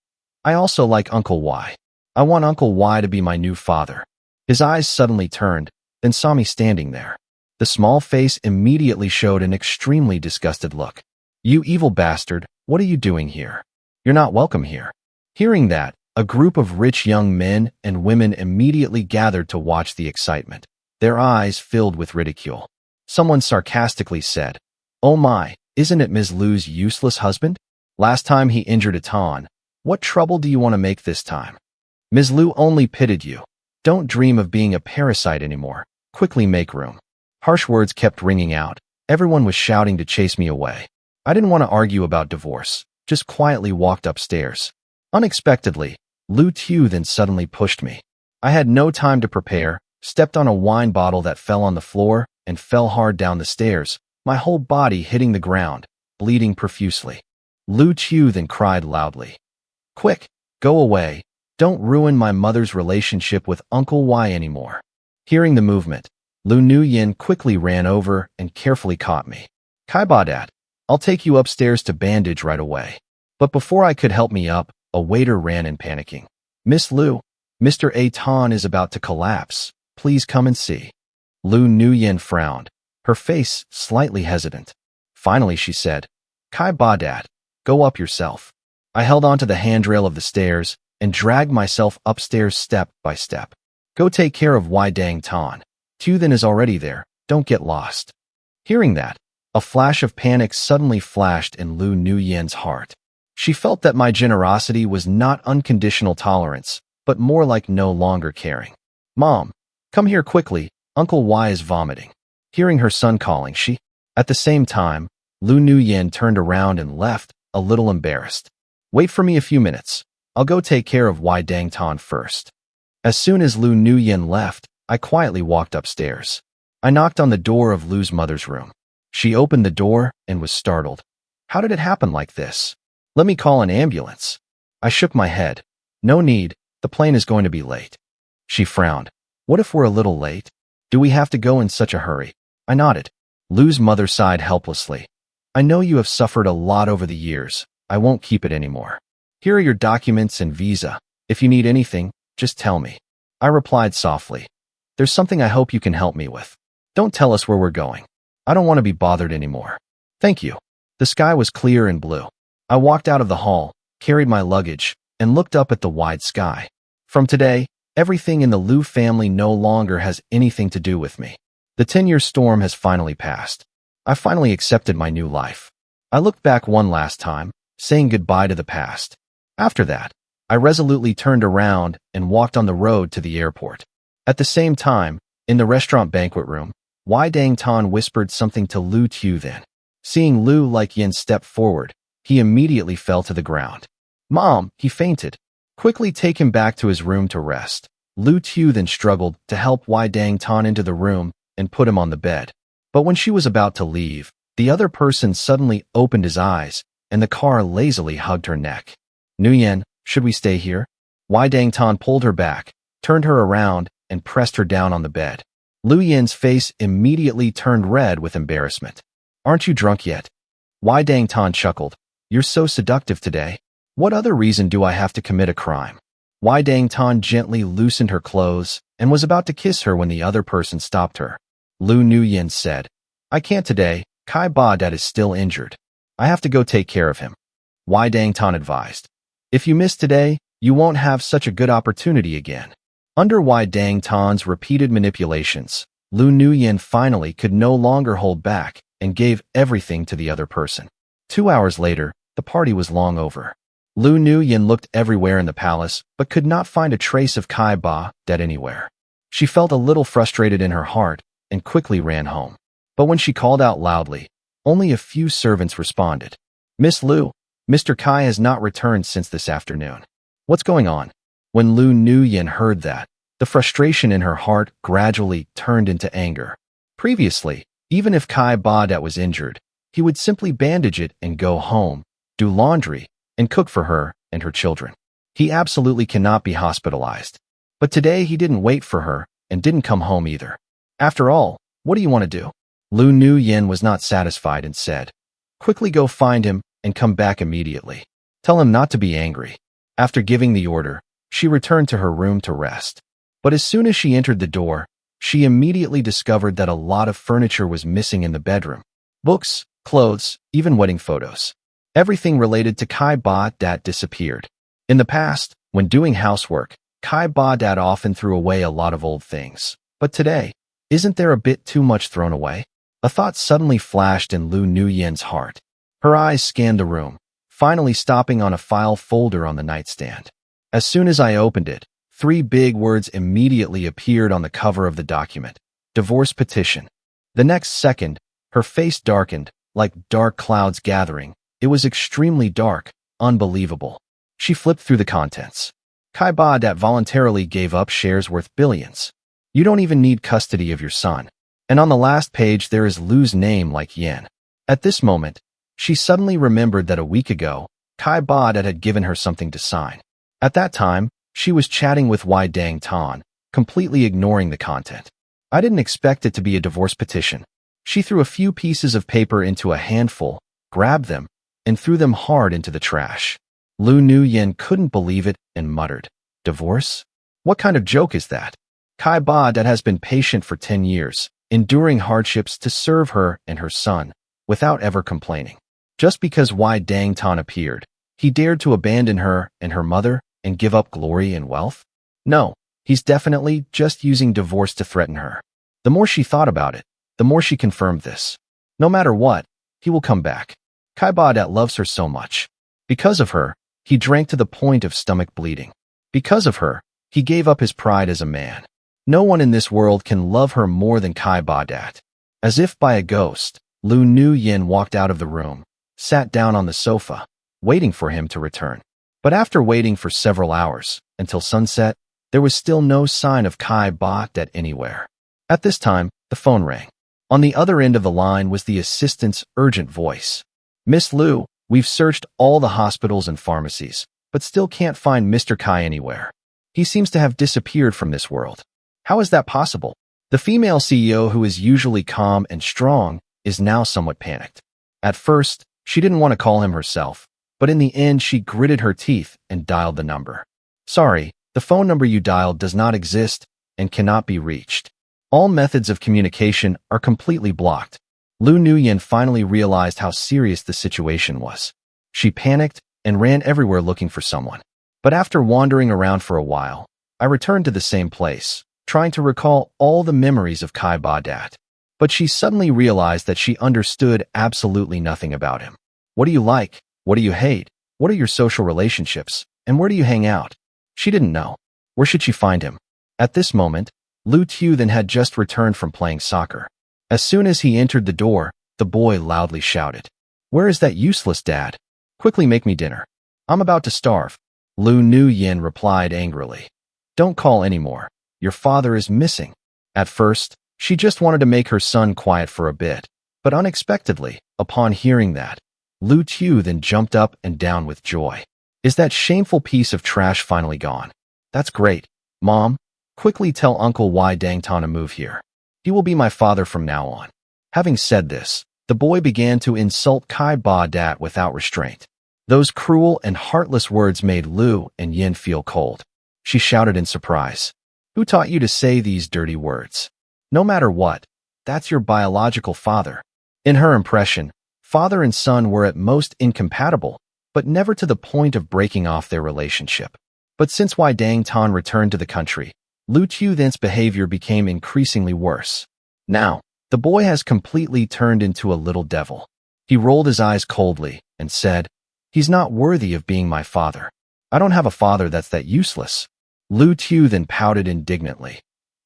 I also like Uncle Y. I want Uncle Y to be my new father. His eyes suddenly turned, then saw me standing there. The small face immediately showed an extremely disgusted look. You evil bastard, what are you doing here? You're not welcome here. Hearing that, a group of rich young men and women immediately gathered to watch the excitement, their eyes filled with ridicule. Someone sarcastically said, Oh my, isn't it Ms. Lu's useless husband? Last time he injured a Tan. What trouble do you want to make this time? Ms. Lu only pitied you. Don't dream of being a parasite anymore. Quickly make room. Harsh words kept ringing out. Everyone was shouting to chase me away. I didn't want to argue about divorce, just quietly walked upstairs. Unexpectedly, Lu Tu then suddenly pushed me. I had no time to prepare, stepped on a wine bottle that fell on the floor, and fell hard down the stairs, my whole body hitting the ground, bleeding profusely. Lu Tu then cried loudly. Quick, go away. Don't ruin my mother's relationship with Uncle Y anymore. Hearing the movement, Lu Nguyen quickly ran over and carefully caught me. Kai Badat, I'll take you upstairs to bandage right away. But before I could help me up, a waiter ran in panicking. Miss Lu, Mr. A Tan is about to collapse. Please come and see. Lu Nguyen frowned, her face slightly hesitant. Finally she said, Kai Badat, go up yourself. I held onto the handrail of the stairs and dragged myself upstairs step by step. Go take care of Y Dang Tan. Tu then is already there, don't get lost. Hearing that, a flash of panic suddenly flashed in Lu Nguyen's heart. She felt that my generosity was not unconditional tolerance, but more like no longer caring. Mom, come here quickly, Uncle Y is vomiting. Hearing her son calling, at the same time, Lu Nguyen turned around and left, a little embarrassed. Wait for me a few minutes. I'll go take care of Y Dang Tan first. As soon as Lu Nguyen left, I quietly walked upstairs. I knocked on the door of Lu's mother's room. She opened the door and was startled. How did it happen like this? Let me call an ambulance. I shook my head. No need, the plane is going to be late. She frowned. What if we're a little late? Do we have to go in such a hurry? I nodded. Lu's mother sighed helplessly. I know you have suffered a lot over the years. I won't keep it anymore. Here are your documents and visa. If you need anything, just tell me. I replied softly. There's something I hope you can help me with. Don't tell us where we're going. I don't want to be bothered anymore. Thank you. The sky was clear and blue. I walked out of the hall, carried my luggage, and looked up at the wide sky. From today, everything in the Lu family no longer has anything to do with me. The 10-year storm has finally passed. I finally accepted my new life. I looked back one last time, saying goodbye to the past. After that, I resolutely turned around and walked on the road to the airport. At the same time, in the restaurant banquet room, Y Dang Tan whispered something to Lu Tu then. Seeing Lu Like Yin step forward, he immediately fell to the ground. Mom, he fainted. Quickly take him back to his room to rest. Lu Tu then struggled to help Y Dang Tan into the room and put him on the bed. But when she was about to leave, the other person suddenly opened his eyes, and the car lazily hugged her neck. Nguyen, should we stay here? Y Dang Tan pulled her back, turned her around, and pressed her down on the bed. Lu Yin's face immediately turned red with embarrassment. Aren't you drunk yet? Y Dang Tan chuckled. You're so seductive today. What other reason do I have to commit a crime? Y Dang Tan gently loosened her clothes and was about to kiss her when the other person stopped her. Lu Nguyen said, I can't today. Kai Ba Dad is still injured. I have to go take care of him. Y Dang Tan advised. If you miss today, you won't have such a good opportunity again. Under Y Dang Tan's repeated manipulations, Lu Nguyen finally could no longer hold back and gave everything to the other person. 2 hours later, the party was long over. Lu Nguyen looked everywhere in the palace but could not find a trace of Kai Ba Dad anywhere. She felt a little frustrated in her heart and quickly ran home. But when she called out loudly, only a few servants responded. Miss Lu, Mr. Kai has not returned since this afternoon. What's going on? When Lu Nguyen heard that, the frustration in her heart gradually turned into anger. Previously, even if Kai Ba Dat was injured, he would simply bandage it and go home, do laundry, and cook for her and her children. He absolutely cannot be hospitalized. But today he didn't wait for her and didn't come home either. After all, what do you want to do? Lu Nguyen was not satisfied and said, quickly go find him, and come back immediately. Tell him not to be angry." After giving the order, she returned to her room to rest. But as soon as she entered the door, she immediately discovered that a lot of furniture was missing in the bedroom. Books, clothes, even wedding photos. Everything related to Kai Ba Dat disappeared. In the past, when doing housework, Kai Ba Dat often threw away a lot of old things. But today, isn't there a bit too much thrown away? A thought suddenly flashed in Lu Nguyen's heart. Her eyes scanned the room, finally stopping on a file folder on the nightstand. As soon as I opened it, 3 big words immediately appeared on the cover of the document: divorce petition. The next second, her face darkened, like dark clouds gathering. It was extremely dark, unbelievable. She flipped through the contents. Kai Ba Dat voluntarily gave up shares worth billions. You don't even need custody of your son. And on the last page there is Lu's name like yen. At this moment, she suddenly remembered that a week ago, Kai Ba Dat had given her something to sign. At that time, she was chatting with Wai Dang Tan, completely ignoring the content. I didn't expect it to be a divorce petition. She threw a few pieces of paper into a handful, grabbed them, and threw them hard into the trash. Lu Nguyen couldn't believe it and muttered, "Divorce? What kind of joke is that?" Kai Ba Dat has been patient for 10 years, enduring hardships to serve her and her son, without ever complaining. Just because Wai Dang Tan appeared, he dared to abandon her and her mother and give up glory and wealth? No, he's definitely just using divorce to threaten her. The more she thought about it, the more she confirmed this. No matter what, he will come back. Kai Ba Dat loves her so much. Because of her, he drank to the point of stomach bleeding. Because of her, he gave up his pride as a man. No one in this world can love her more than Kai Ba Dat. As if by a ghost, Lu Nguyen walked out of the room, sat down on the sofa, waiting for him to return. But after waiting for several hours, until sunset, there was still no sign of Kai Ba Dat anywhere. At this time, the phone rang. On the other end of the line was the assistant's urgent voice. "Miss Lu, we've searched all the hospitals and pharmacies, but still can't find Mr. Kai anywhere. He seems to have disappeared from this world." How is that possible? The female CEO, who is usually calm and strong, is now somewhat panicked. At first, she didn't want to call him herself, but in the end she gritted her teeth and dialed the number. "Sorry, the phone number you dialed does not exist and cannot be reached. All methods of communication are completely blocked." Lu Nguyen finally realized how serious the situation was. She panicked and ran everywhere looking for someone. But after wandering around for a while, I returned to the same place, trying to recall all the memories of Kai Ba Dat. But she suddenly realized that she understood absolutely nothing about him. What do you like? What do you hate? What are your social relationships? And where do you hang out? She didn't know. Where should she find him? At this moment, Lu Tu then had just returned from playing soccer. As soon as he entered the door, the boy loudly shouted, "Where is that useless dad? Quickly make me dinner. I'm about to starve." Lu Nguyen replied angrily, "Don't call anymore. Your father is missing." At first, she just wanted to make her son quiet for a bit, but unexpectedly, upon hearing that, Lu Tu then jumped up and down with joy. "Is that shameful piece of trash finally gone? That's great. Mom, quickly tell Uncle Wai Dang Tan to move here. He will be my father from now on." Having said this, the boy began to insult Kai Ba Dat without restraint. Those cruel and heartless words made Lu and Yin feel cold. She shouted in surprise, "Who taught you to say these dirty words? No matter what, that's your biological father." In her impression, father and son were at most incompatible, but never to the point of breaking off their relationship. But since Wai Dang Tan returned to the country, Lu Tu then's behavior became increasingly worse. Now, the boy has completely turned into a little devil. He rolled his eyes coldly and said, "He's not worthy of being my father. I don't have a father that's that useless." Lu Tu then pouted indignantly.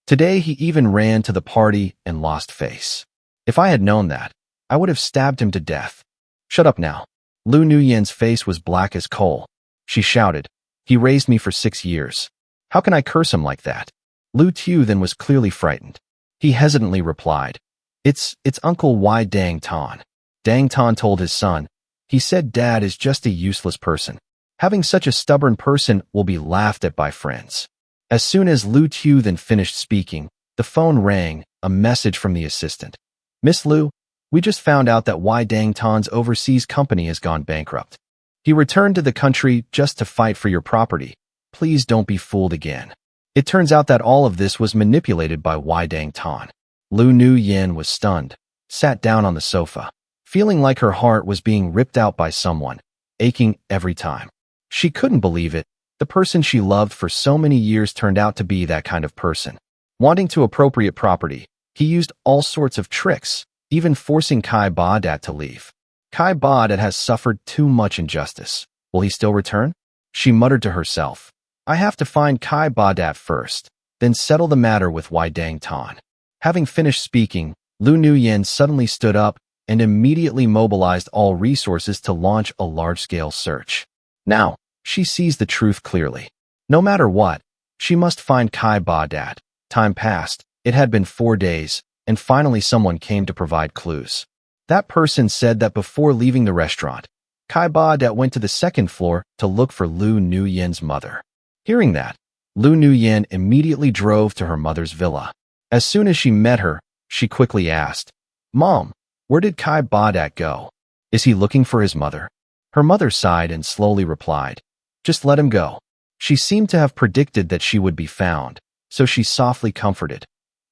Today he even ran to the party and lost face. If I had known that, I would have stabbed him to death. "Shut up now." Lu Nguyen's face was black as coal. She shouted, "He raised me for 6 years. How can I curse him like that?" Lu Tu then was clearly frightened. He hesitantly replied, It's Uncle Wai Dang Tan." Dang Tan told his son, "He said Dad is just a useless person. Having such a stubborn person will be laughed at by friends." As soon as Lu Tu then finished speaking, the phone rang, a message from the assistant. "Miss Lu, We just found out that Wai Dang Tan's overseas company has gone bankrupt. He returned to the country just to fight for your property. Please don't be fooled again." It turns out that all of this was manipulated by Wai Dang Tan. Lu Nu Yin was stunned, sat down on the sofa, feeling like her heart was being ripped out by someone, aching every time. She couldn't believe it. The person she loved for so many years turned out to be that kind of person. Wanting to appropriate property, he used all sorts of tricks, even forcing Kai Ba Dat to leave. Kai Ba Dat has suffered too much injustice. Will he still return? She muttered to herself. I have to find Kai Ba Dat first, then settle the matter with Wai Dang Tan. Having finished speaking, Lu Nu Yin suddenly stood up and immediately mobilized all resources to launch a large-scale search. Now, she sees the truth clearly. No matter what, she must find Kai Ba Dat. Time passed. It had been 4 days, and finally someone came to provide clues. That person said that before leaving the restaurant, Kai Ba Dat went to the second floor to look for Lu Nu Yin's mother. Hearing that, Lu Nu Yin immediately drove to her mother's villa. As soon as she met her, she quickly asked, "Mom, where did Kai Ba Dat go? Is he looking for his mother?" Her mother sighed and slowly replied, "Just let him go." She seemed to have predicted that she would be found, so she softly comforted,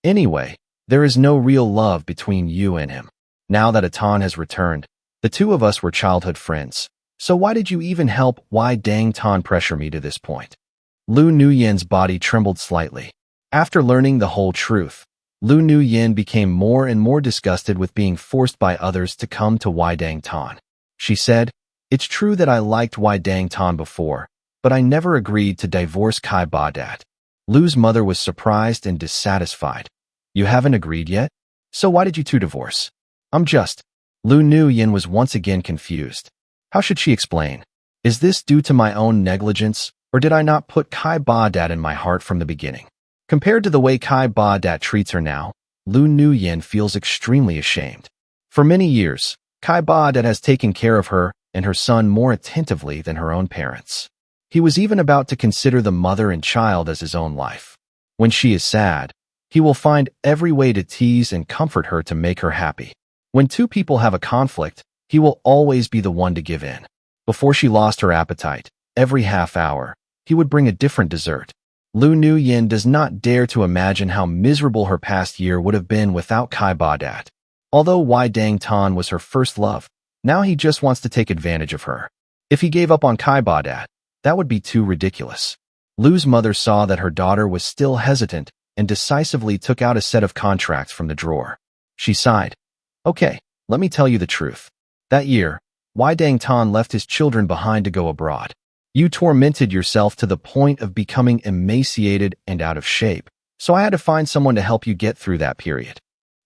"Anyway, there is no real love between you and him. Now that Atan has returned, the two of us were childhood friends, so why did you even help Wai Dang Tan pressure me to this point?" Lu Nu Yin's body trembled slightly. After learning the whole truth, Lu Nu Yin became more and more disgusted with being forced by others to come to Wai Dang Tan. She said, "It's true that I liked Wai Dang Tan before, but I never agreed to divorce Kai Ba Dat." Lu's mother was surprised and dissatisfied. "You haven't agreed yet? So why did you two divorce?" Lu Nu Yin was once again confused. How should she explain? Is this due to my own negligence, or did I not put Kai Ba Dat in my heart from the beginning? Compared to the way Kai Ba Dat treats her now, Lu Nu Yin feels extremely ashamed. For many years, Kai Ba Dat has taken care of her and her son more attentively than her own parents. He was even about to consider the mother and child as his own life. When she is sad, he will find every way to tease and comfort her to make her happy. When two people have a conflict, he will always be the one to give in. Before she lost her appetite, every half hour, he would bring a different dessert. Lu Nu Yin does not dare to imagine how miserable her past year would have been without Kai Ba Dat. Although Wai Dang Tan was her first love, now he just wants to take advantage of her. If he gave up on Kai Ba Dat, that would be too ridiculous. Lu's mother saw that her daughter was still hesitant and decisively took out a set of contracts from the drawer. She sighed. "Okay, let me tell you the truth. That year, Wai Dang Tan left his children behind to go abroad. You tormented yourself to the point of becoming emaciated and out of shape, so I had to find someone to help you get through that period.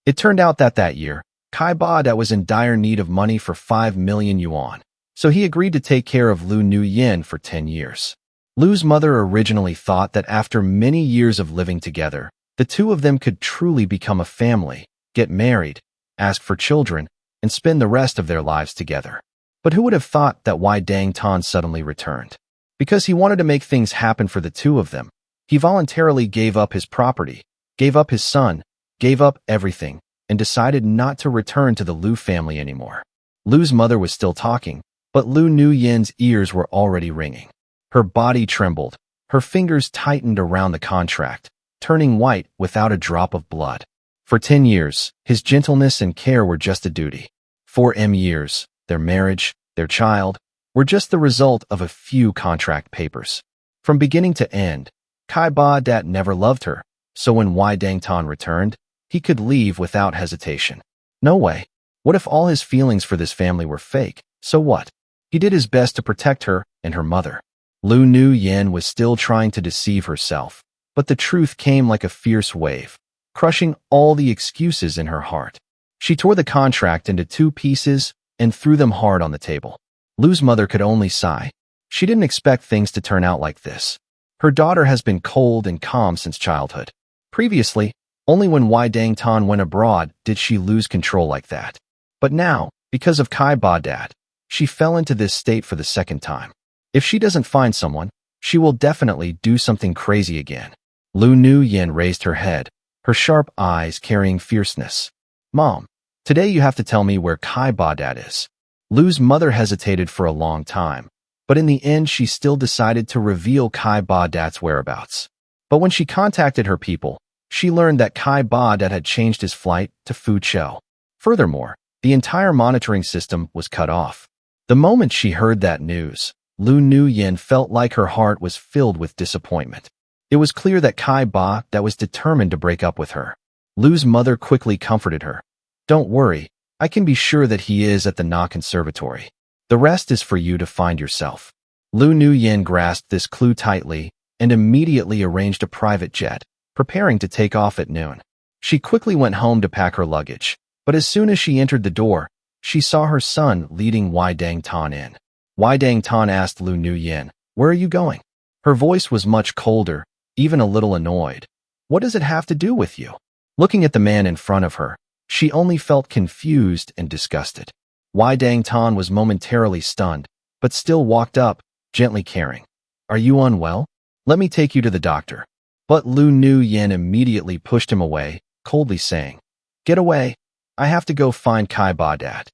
It turned out that year, Kai Ba Dat was in dire need of money for 5 million yuan, so he agreed to take care of Lu Nu Yin for 10 years. Lu's mother originally thought that after many years of living together, the two of them could truly become a family, get married, ask for children, and spend the rest of their lives together. But who would have thought that Wai Dang Tan suddenly returned? Because he wanted to make things happen for the two of them, he voluntarily gave up his property, gave up his son, gave up everything, and decided not to return to the Lu family anymore. Lu's mother was still talking, but Lu Nu Yin's ears were already ringing. Her body trembled, her fingers tightened around the contract, turning white without a drop of blood. For 10 years, his gentleness and care were just a duty. 4 years, their marriage, their child, were just the result of a few contract papers. From beginning to end, Kai Ba Dat never loved her, so when Wai Dang Tan returned, he could leave without hesitation. No way. What if all his feelings for this family were fake? So what? He did his best to protect her and her mother. Lu Nu Yin was still trying to deceive herself, but the truth came like a fierce wave, crushing all the excuses in her heart. She tore the contract into 2 pieces and threw them hard on the table. Lu's mother could only sigh. She didn't expect things to turn out like this. Her daughter has been cold and calm since childhood. Previously, only when Wai Dang Tan went abroad did she lose control like that. But now, because of Kai Ba Dat, she fell into this state for the second time. If she doesn't find someone, she will definitely do something crazy again. Lu Nu Yin raised her head, her sharp eyes carrying fierceness. "Mom, Today you have to tell me where Kai Ba Dat is." Lu's mother hesitated for a long time, but in the end she still decided to reveal Kai Ba Dat's whereabouts. But when she contacted her people, she learned that Kai Ba Dat had changed his flight to Fuzhou. Furthermore, the entire monitoring system was cut off. The moment she heard that news, Lu Nuyen felt like her heart was filled with disappointment. It was clear that Kai Ba Dat was determined to break up with her. Lu's mother quickly comforted her. "Don't worry, I can be sure that he is at the Na Conservatory. The rest is for you to find yourself." Lu Nuyen grasped this clue tightly and immediately arranged a private jet, preparing to take off at noon. She quickly went home to pack her luggage, but as soon as she entered the door, she saw her son leading Wai Dang Tan in. Wai Dang Tan asked Lu Nuyen, "Where are you going?" Her voice was much colder, even a little annoyed. "What does it have to do with you?" Looking at the man in front of her, she only felt confused and disgusted. Wai Dang Tan was momentarily stunned, but still walked up, gently caring. "Are you unwell? Let me take you to the doctor." But Lu Nuyen immediately pushed him away, coldly saying, "Get away. I have to go find Kai Ba Dat."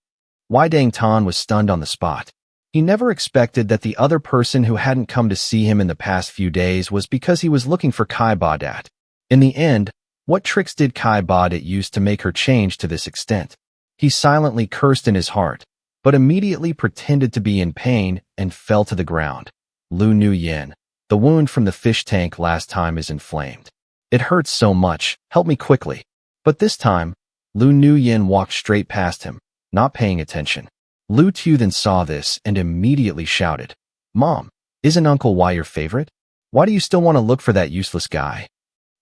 Wai Dang Tan was stunned on the spot. He never expected that the other person who hadn't come to see him in the past few days was because he was looking for Kai Ba Dat. In the end, what tricks did Kai Ba Dat use to make her change to this extent? He silently cursed in his heart, but immediately pretended to be in pain and fell to the ground. "Lu Nuyen, the wound from the fish tank last time is inflamed. It hurts so much, help me quickly." But this time, Lu Nuyen walked straight past him, not paying attention. Lu Tu then saw this and immediately shouted, "Mom, isn't Uncle Wai your favorite? Why do you still want to look for that useless guy?"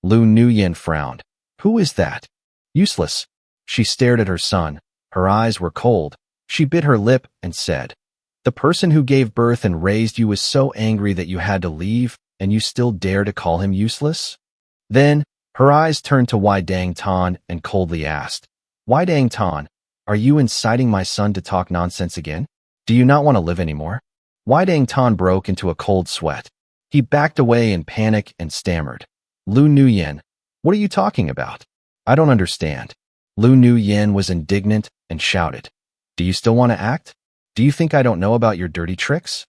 Lu Nuyen frowned. "Who is that? Useless?" She stared at her son. Her eyes were cold. She bit her lip and said, "The person who gave birth and raised you was so angry that you had to leave, and you still dare to call him useless?" Then, her eyes turned to Wai Dang Tan and coldly asked, "Wai Dang Tan, are you inciting my son to talk nonsense again? Do you not want to live anymore?" Wai Dang Tan broke into a cold sweat. He backed away in panic and stammered, "Lu Nuyen, what are you talking about? I don't understand." Lu Nuyen was indignant and shouted, "Do you still want to act? Do you think I don't know about your dirty tricks?"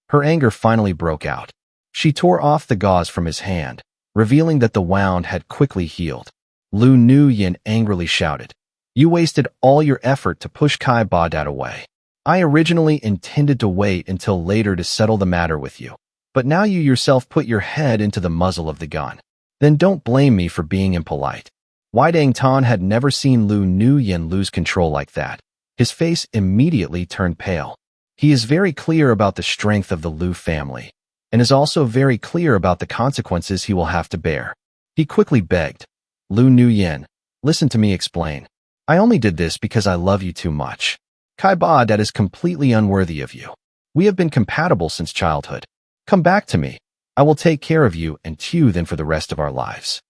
Her anger finally broke out. She tore off the gauze from his hand, revealing that the wound had quickly healed. Lu Nuyen angrily shouted, "You wasted all your effort to push Kai Ba Dat away. I originally intended to wait until later to settle the matter with you, but now you yourself put your head into the muzzle of the gun. Then don't blame me for being impolite." Wai Dang Tan had never seen Lu Nuyen lose control like that. His face immediately turned pale. He is very clear about the strength of the Lu family, and is also very clear about the consequences he will have to bear. He quickly begged, "Lu Nuyen, listen to me explain. I only did this because I love you too much. Kai Ba Dat is completely unworthy of you. We have been compatible since childhood. Come back to me. I will take care of you and Tu then for the rest of our lives."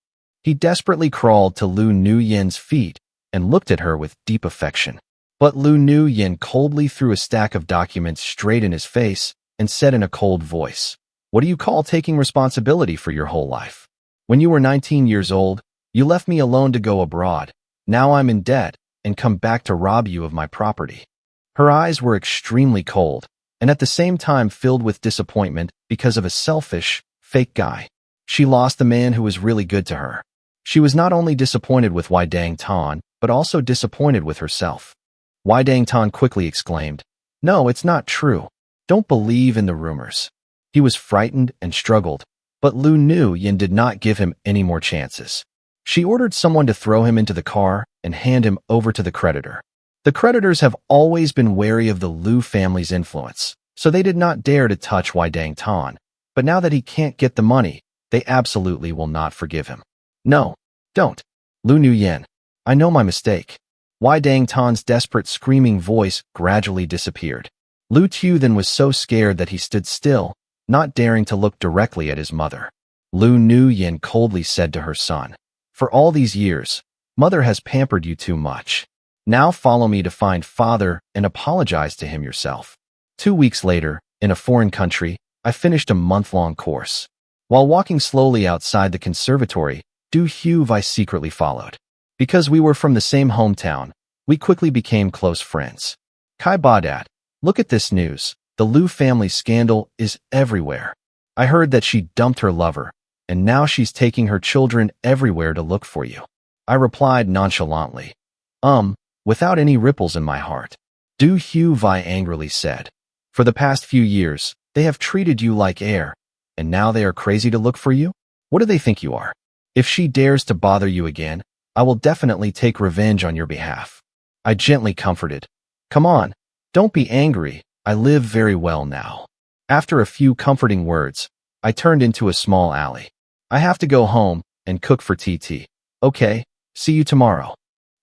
He desperately crawled to Lu Nuyen's feet and looked at her with deep affection. But Lu Nuyen coldly threw a stack of documents straight in his face and said in a cold voice, "What do you call taking responsibility for your whole life? When you were 19 years old, you left me alone to go abroad. Now I'm in debt and come back to rob you of my property." Her eyes were extremely cold and at the same time filled with disappointment because of a selfish, fake guy. She lost the man who was really good to her. She was not only disappointed with Wai Dang Tan, but also disappointed with herself. Wai Dang Tan quickly exclaimed, "No, it's not true. Don't believe in the rumors." He was frightened and struggled, but Lu Nuyen did not give him any more chances. She ordered someone to throw him into the car and hand him over to the creditor. The creditors have always been wary of the Lu family's influence, so they did not dare to touch Wai Dang Tan, but now that he can't get the money, they absolutely will not forgive him. "No, don't. Lu Nuyen, I know my mistake." Wai Dang Tan's desperate screaming voice gradually disappeared. Lu Tu then was so scared that he stood still, not daring to look directly at his mother. Lu Nuyen coldly said to her son, "For all these years, Mother has pampered you too much. Now follow me to find Father and apologize to him yourself." 2 weeks later, in a foreign country, I finished a month-long course. While walking slowly outside the conservatory, Du Hu I secretly followed. Because we were from the same hometown, We quickly became close friends. Kai Badat, look at this news. The Liu family scandal is everywhere. I heard that she dumped her lover, and now she's taking her children everywhere to look for you. I replied nonchalantly. Without any ripples in my heart. Du Hu Vi angrily said. For the past few years, they have treated you like air, and now they are crazy to look for you? What do they think you are? If she dares to bother you again, I will definitely take revenge on your behalf. I gently comforted. Come on, don't be angry. I live very well now. After a few comforting words, I turned into a small alley. I have to go home and cook for TT. Okay, see you tomorrow.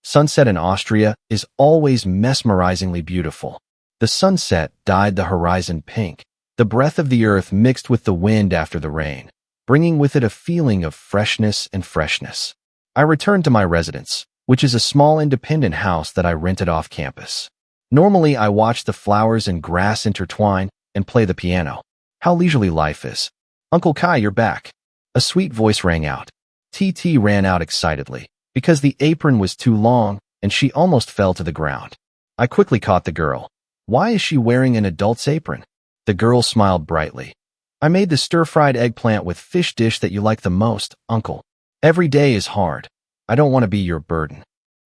Sunset in Austria is always mesmerizingly beautiful. The sunset dyed the horizon pink. The breath of the earth mixed with the wind after the rain, bringing with it a feeling of freshness and freshness. I returned to my residence, which is a small independent house that I rented off campus. Normally, I watch the flowers and grass intertwine and play the piano. How leisurely life is. Uncle Kai, you're back. A sweet voice rang out. TT ran out excitedly, because the apron was too long and she almost fell to the ground. I quickly caught the girl. Why is she wearing an adult's apron? The girl smiled brightly. I made the stir-fried eggplant with fish dish that you like the most, Uncle. Every day is hard. I don't want to be your burden.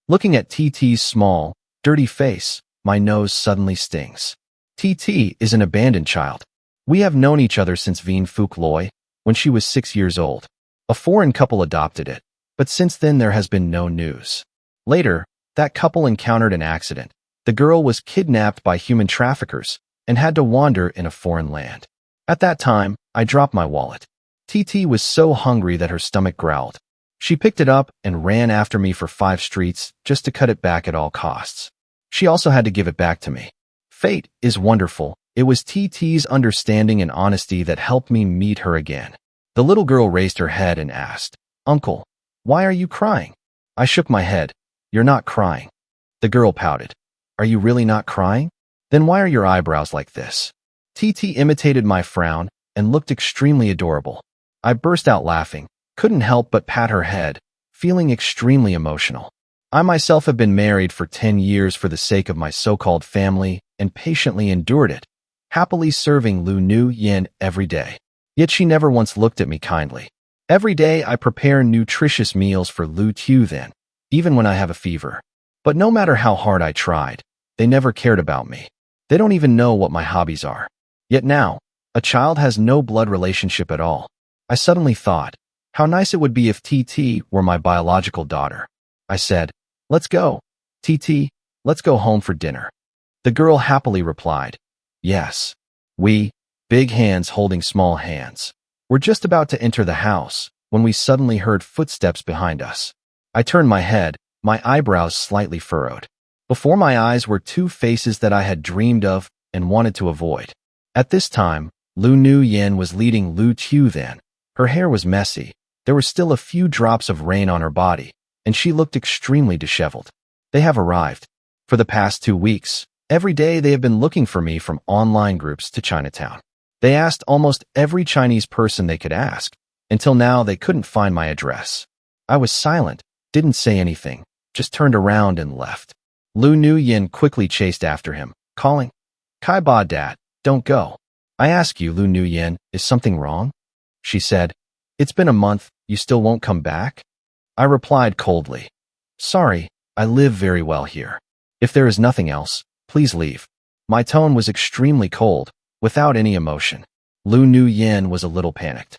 Looking at TT's small, dirty face, my nose suddenly stings. TT is an abandoned child. We have known each other since Vien Phuc Loy, when she was 6 years old. A foreign couple adopted it, but since then there has been no news. Later, that couple encountered an accident. The girl was kidnapped by human traffickers and had to wander in a foreign land. At that time, I dropped my wallet. TT was so hungry that her stomach growled. She picked it up and ran after me for 5 streets just to cut it back at all costs. She also had to give it back to me. Fate is wonderful. It was TT's understanding and honesty that helped me meet her again. The little girl raised her head and asked, Uncle, why are you crying? I shook my head. You're not crying. The girl pouted. Are you really not crying? Then why are your eyebrows like this? TT imitated my frown and looked extremely adorable. I burst out laughing, couldn't help but pat her head, feeling extremely emotional. I myself have been married for 10 years for the sake of my so-called family and patiently endured it, happily serving Lu Nu Yen every day. Yet she never once looked at me kindly. Every day I prepare nutritious meals for Lu Tu then, even when I have a fever. But no matter how hard I tried, they never cared about me. They don't even know what my hobbies are. Yet now, a child has no blood relationship at all. I suddenly thought, how nice it would be if TT were my biological daughter. I said, let's go. TT, let's go home for dinner. The girl happily replied, yes. We, big hands holding small hands, were just about to enter the house when we suddenly heard footsteps behind us. I turned my head, my eyebrows slightly furrowed. Before my eyes were 2 faces that I had dreamed of and wanted to avoid. At this time, Lu Nu Yen was leading Lu Tu then. Her hair was messy. There were still a few drops of rain on her body, and she looked extremely disheveled. They have arrived. For the past 2 weeks, every day they have been looking for me from online groups to Chinatown. They asked almost every Chinese person they could ask. Until now, they couldn't find my address. I was silent, didn't say anything, just turned around and left. Lu Nu Yen quickly chased after him, calling, Kai Ba Dad, don't go. I ask you, Lu Nu Yen, is something wrong? She said, it's been a month, you still won't come back? I replied coldly, sorry, I live very well here. If there is nothing else, please leave. My tone was extremely cold, without any emotion. Lu Nu Yen was a little panicked.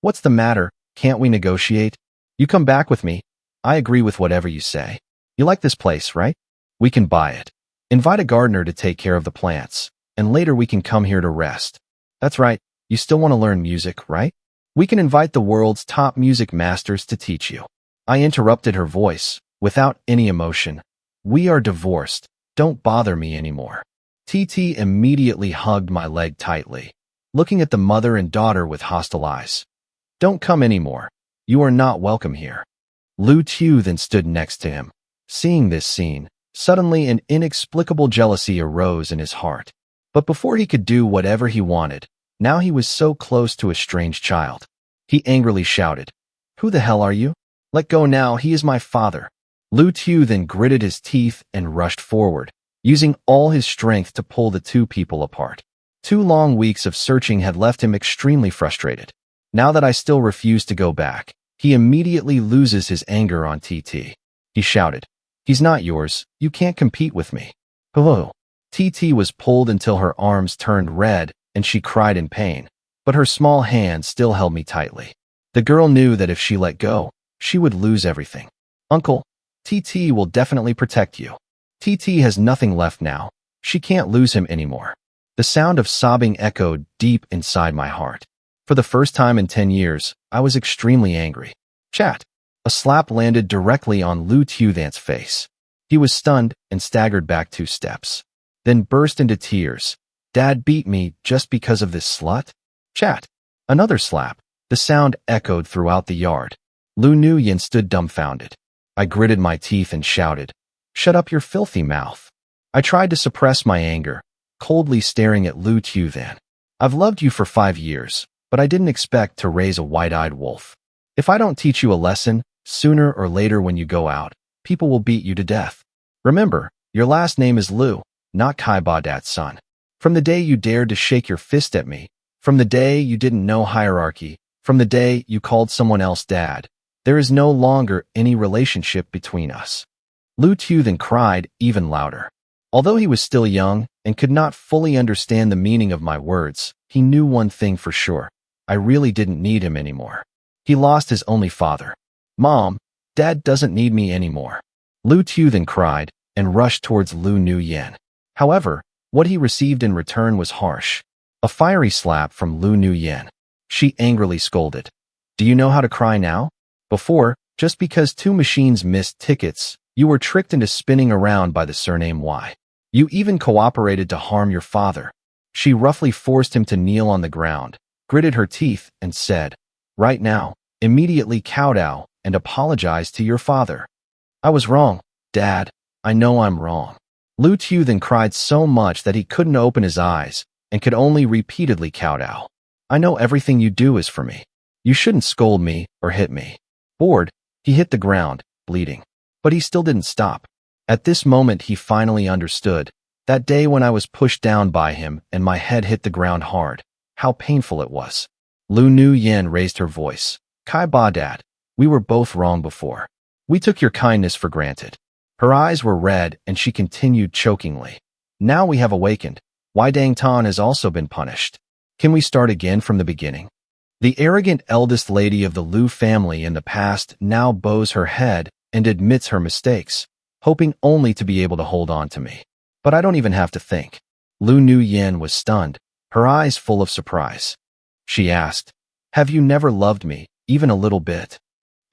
What's the matter? Can't we negotiate? You come back with me. I agree with whatever you say. You like this place, right? We can buy it. Invite a gardener to take care of the plants, and later we can come here to rest. That's right, you still want to learn music, right? We can invite the world's top music masters to teach you. I interrupted her voice, without any emotion. We are divorced. Don't bother me anymore. TT immediately hugged my leg tightly, looking at the mother and daughter with hostile eyes. Don't come anymore. You are not welcome here. Lu Tu then stood next to him. Seeing this scene, suddenly an inexplicable jealousy arose in his heart. But before he could do whatever he wanted, now he was so close to a strange child. He angrily shouted, Who the hell are you? Let go now, he is my father. Lu Tu then gritted his teeth and rushed forward, using all his strength to pull the two people apart. 2 long weeks of searching had left him extremely frustrated. Now that I still refuse to go back, he immediately loses his anger on TT. He shouted, "He's not yours. You can't compete with me." Hello. TT was pulled until her arms turned red and she cried in pain, but her small hand still held me tightly. The girl knew that if she let go, she would lose everything. "Uncle, TT will definitely protect you. TT has nothing left now. She can't lose him anymore." The sound of sobbing echoed deep inside my heart. For the first time in 10 years, I was extremely angry. Chat. A slap landed directly on Lu Tuvan's face. He was stunned and staggered back 2 steps, then burst into tears. "Dad beat me just because of this slut?" Chat. Another slap. The sound echoed throughout the yard. Lu Nguyen stood dumbfounded. I gritted my teeth and shouted, "Shut up your filthy mouth." I tried to suppress my anger, coldly staring at Lu Tuvan. "I've loved you for 5 years, but I didn't expect to raise a white-eyed wolf. If I don't teach you a lesson, sooner or later when you go out, people will beat you to death. Remember, your last name is Lu, not Kai Badat's son. From the day you dared to shake your fist at me, from the day you didn't know hierarchy, from the day you called someone else dad, there is no longer any relationship between us." Lu Tuvan cried even louder. Although he was still young and could not fully understand the meaning of my words, he knew one thing for sure. I really didn't need him anymore. He lost his only father. "Mom, Dad doesn't need me anymore." Lu Tuvan cried and rushed towards Lu Nguyen. However, what he received in return was harsh. A fiery slap from Lu Nguyen. She angrily scolded, "Do you know how to cry now? Before, just because 2 machines missed tickets, you were tricked into spinning around by the surname Y. You even cooperated to harm your father." She roughly forced him to kneel on the ground, gritted her teeth, and said, "Right now, immediately kowtow and apologize to your father." "I was wrong, Dad. I know I'm wrong." Lu Tu then cried so much that he couldn't open his eyes and could only repeatedly kowtow. "I know everything you do is for me. You shouldn't scold me or hit me." Bored, he hit the ground, bleeding. But he still didn't stop. At this moment he finally understood, that day when I was pushed down by him and my head hit the ground hard, how painful it was. Lu Nguyen raised her voice. "Kai Badat, we were both wrong before. We took your kindness for granted." Her eyes were red and she continued chokingly. "Now we have awakened. Wai Dang Tan has also been punished. Can we start again from the beginning?" The arrogant eldest lady of the Lu family in the past now bows her head and admits her mistakes, hoping only to be able to hold on to me. But I don't even have to think. Lu Nguyen was stunned, her eyes full of surprise. She asked, "Have you never loved me, even a little bit?"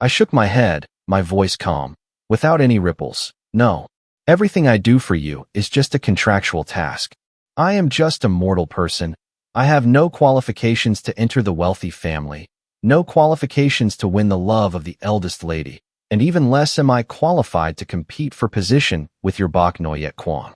I shook my head, my voice calm, without any ripples. "No. Everything I do for you is just a contractual task. I am just a mortal person. I have no qualifications to enter the wealthy family, no qualifications to win the love of the eldest lady, and even less am I qualified to compete for position with your Bach Nguyen Quang."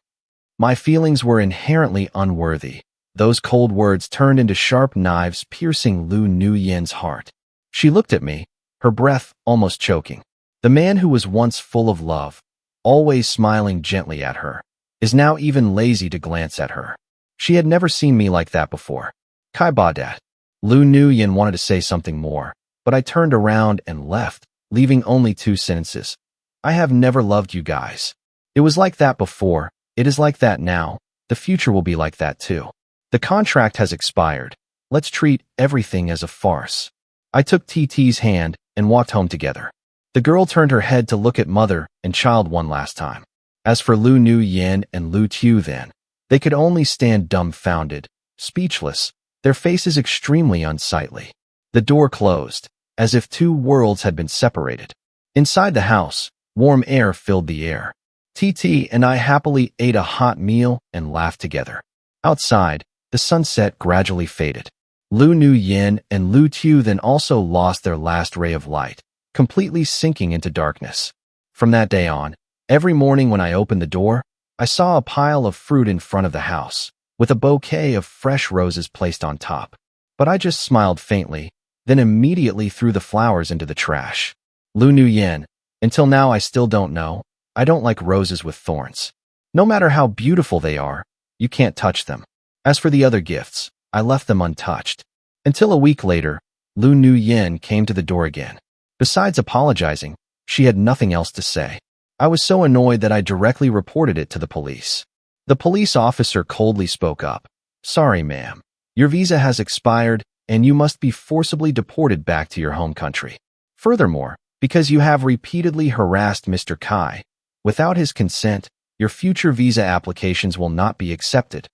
My feelings were inherently unworthy. Those cold words turned into sharp knives piercing Lu Nguyen's heart. She looked at me, her breath almost choking. The man who was once full of love, always smiling gently at her, is now even lazy to glance at her. She had never seen me like that before. "Kai Badat." Lu Nguyen wanted to say something more, but I turned around and left, leaving only 2 sentences. "I have never loved you guys. It was like that before, it is like that now, the future will be like that too. The contract has expired. Let's treat everything as a farce." I took TT's hand and walked home together. The girl turned her head to look at mother and child one last time. As for Lu Nguyen and Lu Tuvan, they could only stand dumbfounded, speechless, their faces extremely unsightly. The door closed, as if 2 worlds had been separated. Inside the house, warm air filled the air. TT and I happily ate a hot meal and laughed together. Outside, the sunset gradually faded. Lu Nguyen and Lu Tuvan also lost their last ray of light, completely sinking into darkness. From that day on, every morning when I opened the door, I saw a pile of fruit in front of the house, with a bouquet of fresh roses placed on top. But I just smiled faintly, then immediately threw the flowers into the trash. Lu Nguyen, Until now, I still don't know. I don't like roses with thorns. No matter how beautiful they are, you can't touch them. As for the other gifts, I left them untouched. Until a week later, Lu Nguyen came to the door again. Besides apologizing, she had nothing else to say. I was so annoyed that I directly reported it to the police. The police officer coldly spoke up. Sorry, ma'am. Your visa has expired, and you must be forcibly deported back to your home country. Furthermore, because you have repeatedly harassed Mr. Kai, without his consent, your future visa applications will not be accepted.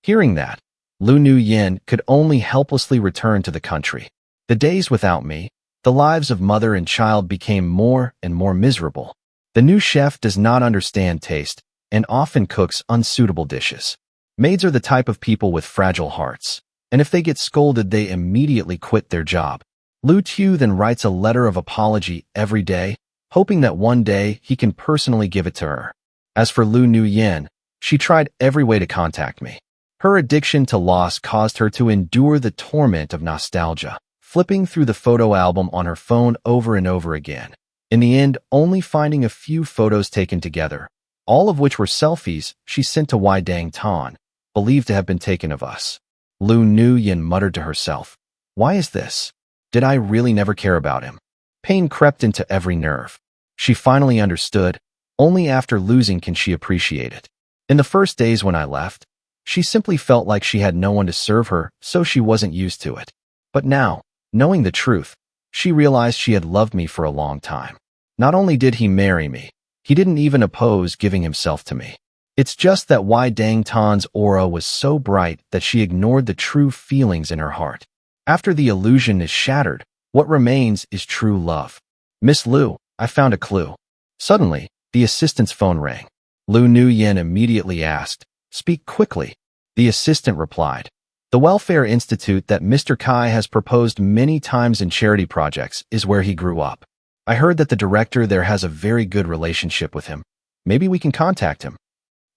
Hearing that, Lu Nguyen could only helplessly return to the country. The days without me, the lives of mother and child became more and more miserable. The new chef does not understand taste and often cooks unsuitable dishes. Maids are the type of people with fragile hearts, and if they get scolded, they immediately quit their job. Lu Tu then writes a letter of apology every day, hoping that one day he can personally give it to her. As for Lu Nguyen, she tried every way to contact me. Her addiction to loss caused her to endure the torment of nostalgia, flipping through the photo album on her phone over and over again. In the end, only finding a few photos taken together, all of which were selfies she sent to Wai Dang Tan, believed to have been taken of us. Lu Nguyen muttered to herself, "Why is this? Did I really never care about him?" Pain crept into every nerve. She finally understood. Only after losing can she appreciate it. In the first days when I left, she simply felt like she had no one to serve her, so she wasn't used to it. But now, knowing the truth, she realized she had loved me for a long time. Not only did he marry me, he didn't even oppose giving himself to me. It's just that Wai Dang Tan's aura was so bright that she ignored the true feelings in her heart. After the illusion is shattered, what remains is true love. "Miss Lu, I found a clue." Suddenly, the assistant's phone rang. Lu Nguyen immediately asked, "Speak quickly." The assistant replied, "The Welfare Institute that Mr. Kai has proposed many times in charity projects is where he grew up. I heard that the director there has a very good relationship with him. Maybe we can contact him."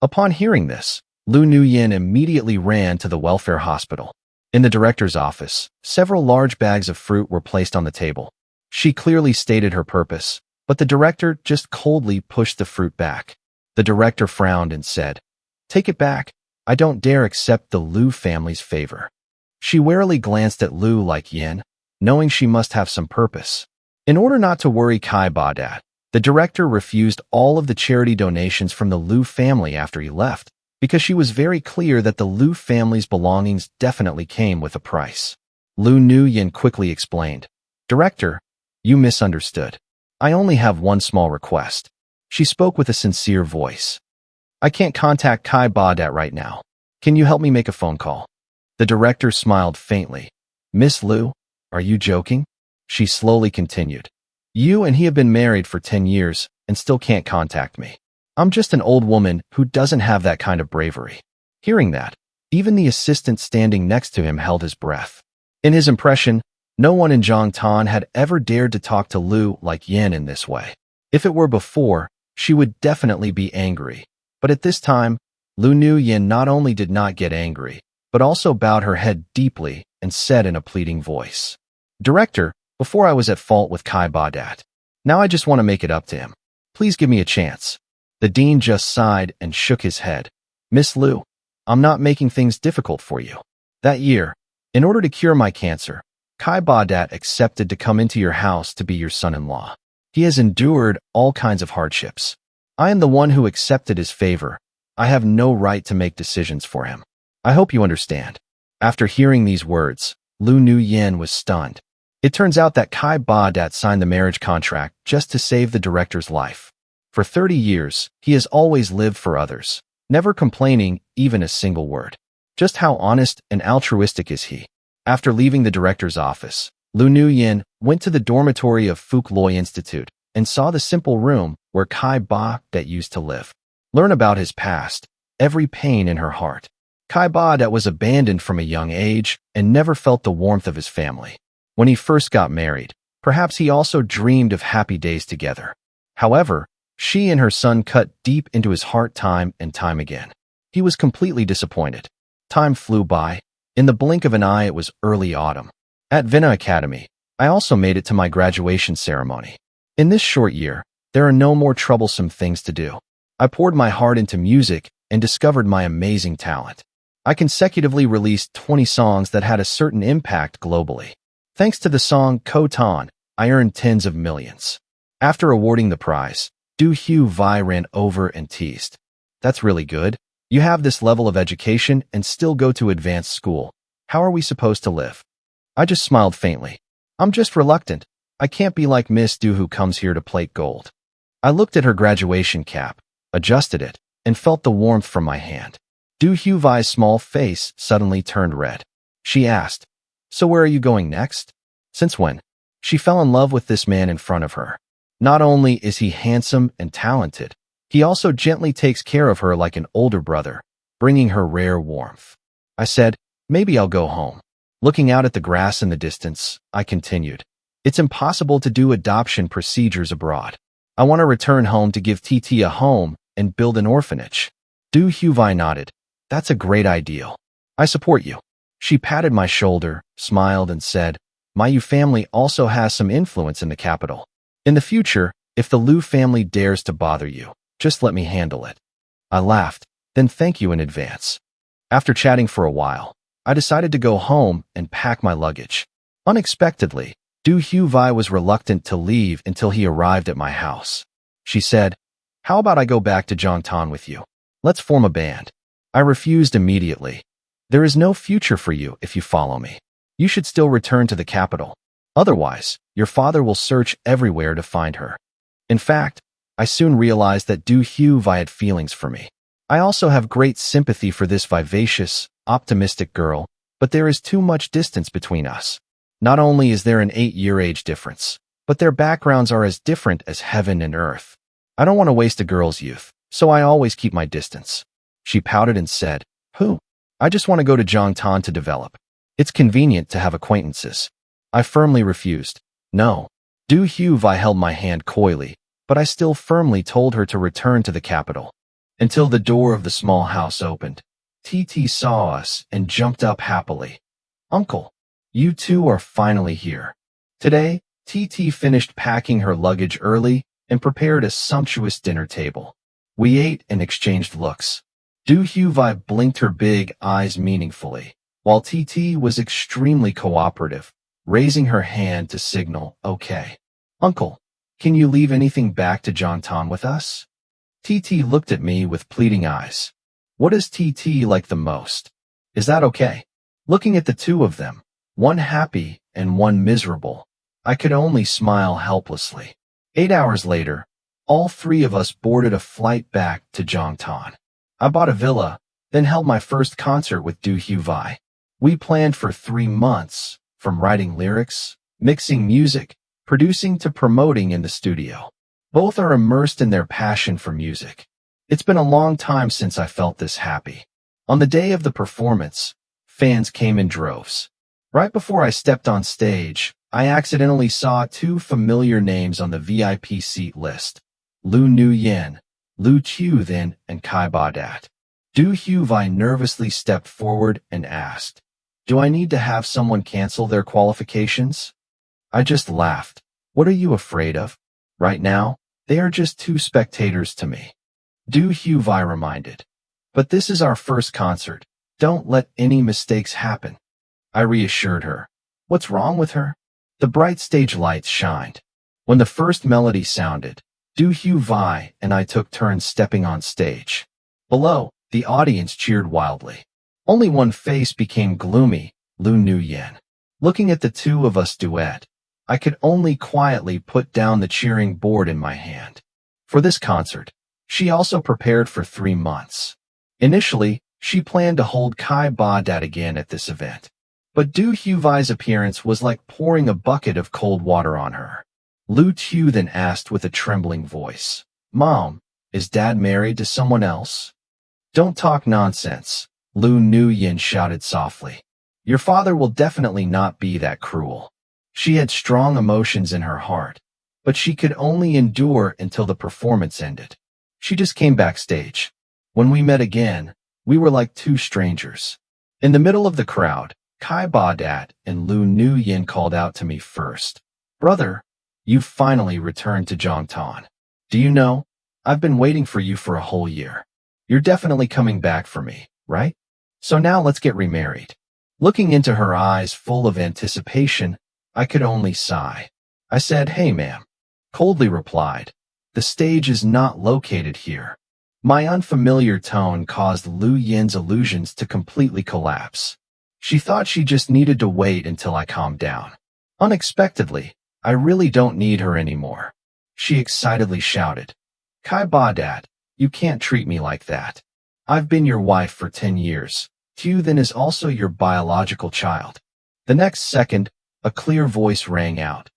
Upon hearing this, Lu Nguyen immediately ran to the welfare hospital. In the director's office, several large bags of fruit were placed on the table. She clearly stated her purpose, but the director just coldly pushed the fruit back. The director frowned and said, "Take it back. I don't dare accept the Lu family's favor." She warily glanced at Lu like yin, knowing she must have some purpose. In order not to worry Kai Badat, the director refused all of the charity donations from the Lu family after he left, because she was very clear that the Lu family's belongings definitely came with a price. Lu Nguyen quickly explained, "Director, you misunderstood. I only have one small request." She spoke with a sincere voice. "I can't contact Kai Badat right now. Can you help me make a phone call?" The director smiled faintly. "Miss Lu, are you joking?" She slowly continued, "You and he have been married for 10 years and still can't contact me. I'm just an old woman who doesn't have that kind of bravery." Hearing that, even the assistant standing next to him held his breath. In his impression, no one in Zhongtan had ever dared to talk to Lu like Yin in this way. If it were before, she would definitely be angry. But at this time, Lu Nguyen not only did not get angry, but also bowed her head deeply and said in a pleading voice, "Director, before I was at fault with Kai Badat. Now I just want to make it up to him. Please give me a chance." The dean just sighed and shook his head. "Miss Lu, I'm not making things difficult for you. That year, in order to cure my cancer, Kai Badat accepted to come into your house to be your son-in-law. He has endured all kinds of hardships. I am the one who accepted his favor. I have no right to make decisions for him. I hope you understand." After hearing these words, Lu Nguyen was stunned. It turns out that Kai Badat signed the marriage contract just to save the director's life. For 30 years, he has always lived for others, never complaining even a single word. Just how honest and altruistic is he? After leaving the director's office, Lu Nguyen went to the dormitory of Phuc Loi Institute and saw the simple room where Kai Badat used to live. Learn about his past, every pain in her heart. Kai Badat was abandoned from a young age and never felt the warmth of his family. When he first got married, perhaps he also dreamed of happy days together. However, she and her son cut deep into his heart time and time again. He was completely disappointed. Time flew by. In the blink of an eye, it was early autumn. At Vina Academy, I also made it to my graduation ceremony. In this short year, There are no more troublesome things to do. I poured my heart into music and discovered my amazing talent. I consecutively released 20 songs that had a certain impact globally. Thanks to the song Ko Tan, I earned tens of millions. After awarding the prize, Du Hu Vi ran over and teased. That's really good. You have this level of education and still go to advanced school. How are we supposed to live? I just smiled faintly. I'm just reluctant. I can't be like Miss Du who comes here to plate gold. I looked at her graduation cap, adjusted it, and felt the warmth from my hand. Du Hu Vi's small face suddenly turned red. She asked, "So where are you going next?" Since when? She fell in love with this man in front of her. Not only is he handsome and talented, he also gently takes care of her like an older brother, bringing her rare warmth. I said, "Maybe I'll go home." Looking out at the grass in the distance, I continued, "It's impossible to do adoption procedures abroad. I want to return home to give TT a home and build an orphanage." Du Huvi nodded. "That's a great ideal. I support you." She patted my shoulder, smiled, and said, "My Yu family also has some influence in the capital. In the future, if the Liu family dares to bother you, just let me handle it." I laughed, "Then thank you in advance." After chatting for a while, I decided to go home and pack my luggage. Unexpectedly, Du Huvi was reluctant to leave until he arrived at my house. She said, "How about I go back to Jiangtan with you? Let's form a band." I refused immediately. "There is no future for you if you follow me. You should still return to the capital. Otherwise, your father will search everywhere to find her." In fact, I soon realized that Du Huvi had feelings for me. I also have great sympathy for this vivacious, optimistic girl, but there is too much distance between us. Not only is there an 8-year age difference, but their backgrounds are as different as heaven and earth. I don't want to waste a girl's youth, so I always keep my distance. She pouted and said, "Who? I just want to go to Jiangtan to develop. It's convenient to have acquaintances." I firmly refused. "No." Du Huvi held my hand coyly, but I still firmly told her to return to the capital. Until the door of the small house opened. TT saw us and jumped up happily. "Uncle, you two are finally here." Today, TT finished packing her luggage early and prepared a sumptuous dinner table. We ate and exchanged looks. Du Huvi blinked her big eyes meaningfully, while TT was extremely cooperative, raising her hand to signal, "Okay." "Uncle, can you leave anything back to Jiangtan with us?" TT looked at me with pleading eyes. "What does TT like the most? Is that okay?" Looking at the two of them, one happy and one miserable, I could only smile helplessly. 8 hours later, all three of us boarded a flight back to Jiangtan. I bought a villa, then held my first concert with Du Huvi. We planned for 3 months, from writing lyrics, mixing music, producing to promoting in the studio. Both are immersed in their passion for music. It's been a long time since I felt this happy. On the day of the performance, fans came in droves. Right before I stepped on stage, I accidentally saw 2 familiar names on the VIP seat list: Lu Nuyen, Lu Qiuthin, and Kai Badat. Du Huvi nervously stepped forward and asked, "Do I need to have someone cancel their qualifications?" I just laughed. "What are you afraid of? Right now, they are just 2 spectators to me." Du Huvi reminded, "But this is our first concert. Don't let any mistakes happen." I reassured her. What's wrong with her? The bright stage lights shined. When the first melody sounded, Du Huvi and I took turns stepping on stage. Below, the audience cheered wildly. Only one face became gloomy, Lu Nuyen. Looking at the two of us duet, I could only quietly put down the cheering board in my hand. For this concert, she also prepared for 3 months. Initially, she planned to hold Kai Badat again at this event. But Du Huvi's appearance was like pouring a bucket of cold water on her. Lu Tu then asked with a trembling voice, "Mom, is Dad married to someone else?" "Don't talk nonsense," Lu Nuyen shouted softly. "Your father will definitely not be that cruel." She had strong emotions in her heart, but she could only endure until the performance ended. She just came backstage. When we met again, we were like 2 strangers. In the middle of the crowd, Kai Badat and Lu Nuyen called out to me first, "Brother, you've finally returned to Jiangtan." Do you know, I've been waiting for you for a whole year. You're definitely coming back for me, right? So now let's get remarried. Looking into her eyes full of anticipation, I could only sigh. I said, "Hey, ma'am." Coldly replied, "The stage is not located here." My unfamiliar tone caused Lu Yin's illusions to completely collapse. She thought she just needed to wait until I calmed down. Unexpectedly, I really don't need her anymore. She excitedly shouted, "Kai Ba Dad, you can't treat me like that. I've been your wife for 10 years. Tu then is also your biological child." The next second, a clear voice rang out.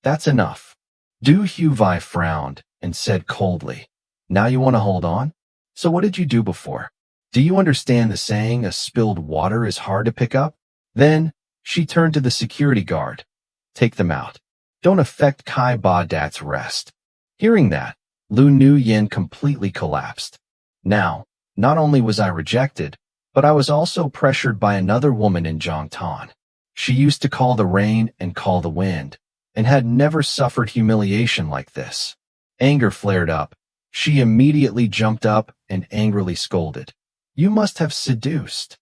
"That's enough." Du Huai frowned and said coldly, "Now you want to hold on? So what did you do before? Do you understand the saying, a spilled water is hard to pick up?" Then, she turned to the security guard. "Take them out. Don't affect Kai Ba Dat's rest." Hearing that, Lu Yin completely collapsed. Now, not only was I rejected, but I was also pressured by another woman in Zhongtan. She used to call the rain and call the wind, and had never suffered humiliation like this. Anger flared up. She immediately jumped up and angrily scolded, "You must have seduced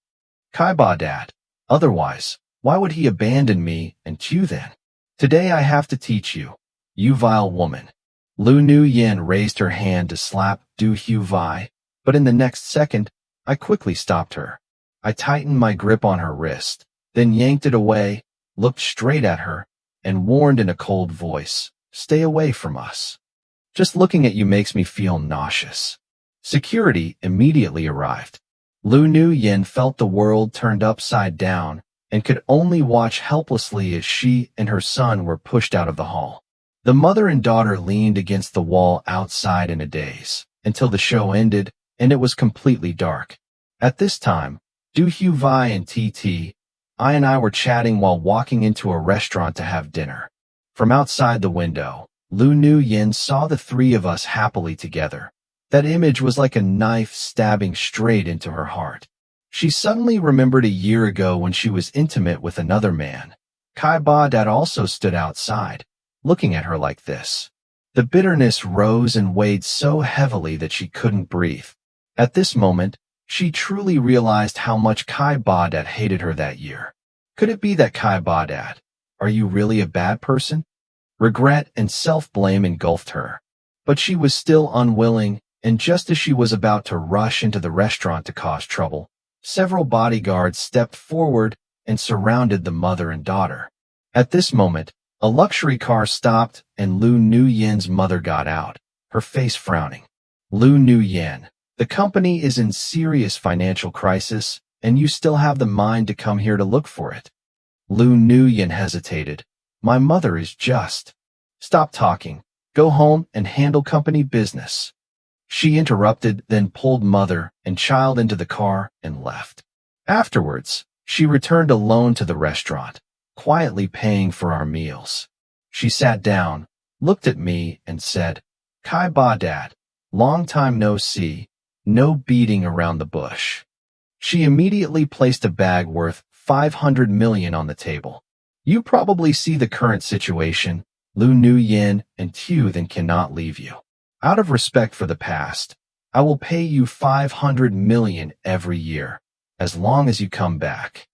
Kai Ba Dat. Otherwise, why would he abandon me and you then? Today I have to teach you, you vile woman." Lu Yin raised her hand to slap Du Huai, but in the next second, I quickly stopped her. I tightened my grip on her wrist, then yanked it away, looked straight at her, and warned in a cold voice, "Stay away from us. Just looking at you makes me feel nauseous." Security immediately arrived. Lu Yin felt the world turned upside down and could only watch helplessly as she and her son were pushed out of the hall. The mother and daughter leaned against the wall outside in a daze until the show ended and it was completely dark. At this time, Du Huai and I and I were chatting while walking into a restaurant to have dinner. From outside the window, Lu Yin saw the three of us happily together. That image was like a knife stabbing straight into her heart. She suddenly remembered a year ago when she was intimate with another man. Kai Ba Dat also stood outside, looking at her like this. The bitterness rose and weighed so heavily that she couldn't breathe. At this moment, she truly realized how much Kai Ba Dat hated her that year. Could it be that Kai Ba Dat, are you really a bad person? Regret and self-blame engulfed her. But she was still unwilling, and just as she was about to rush into the restaurant to cause trouble, several bodyguards stepped forward and surrounded the mother and daughter. At this moment, a luxury car stopped and Lu Yin's mother got out, her face frowning. "Lu Yin, the company is in serious financial crisis, and you still have the mind to come here to look for it." Lu Yin hesitated. "My mother is just..." "Stop talking. Go home and handle company business." She interrupted, then pulled mother and child into the car and left. Afterwards, she returned alone to the restaurant, quietly paying for our meals. She sat down, looked at me, and said, "Kai Ba Dat, long time no see, no beating around the bush." She immediately placed a bag worth 500 million on the table. "You probably see the current situation. Lu Yin and Tu then cannot leave you. Out of respect for the past, I will pay you 500 million every year, as long as you come back."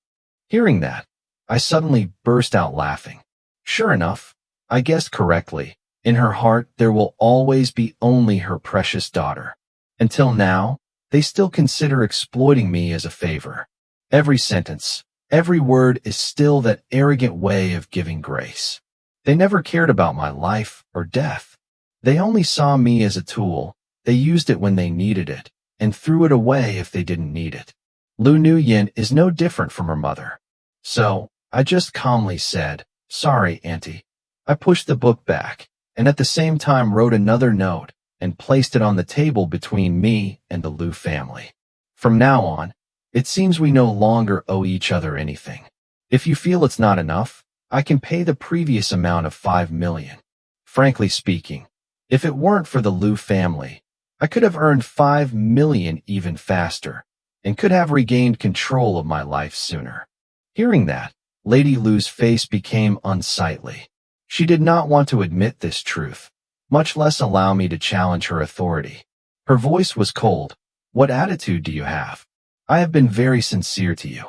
Hearing that, I suddenly burst out laughing. Sure enough, I guessed correctly. In her heart, there will always be only her precious daughter. Until now, they still consider exploiting me as a favor. Every sentence, every word is still that arrogant way of giving grace. They never cared about my life or death. They only saw me as a tool. They used it when they needed it, and threw it away if they didn't need it. Lu Yin is no different from her mother. So, I just calmly said, "Sorry, Auntie." I pushed the book back, and at the same time wrote another note, and placed it on the table between me and the Lu family. From now on, it seems we no longer owe each other anything. If you feel it's not enough, I can pay the previous amount of 5 million. Frankly speaking, if it weren't for the Lu family, I could have earned 5 million even faster, and could have regained control of my life sooner. Hearing that, Lady Lu's face became unsightly. She did not want to admit this truth, much less allow me to challenge her authority. Her voice was cold. What attitude do you have? I have been very sincere to you.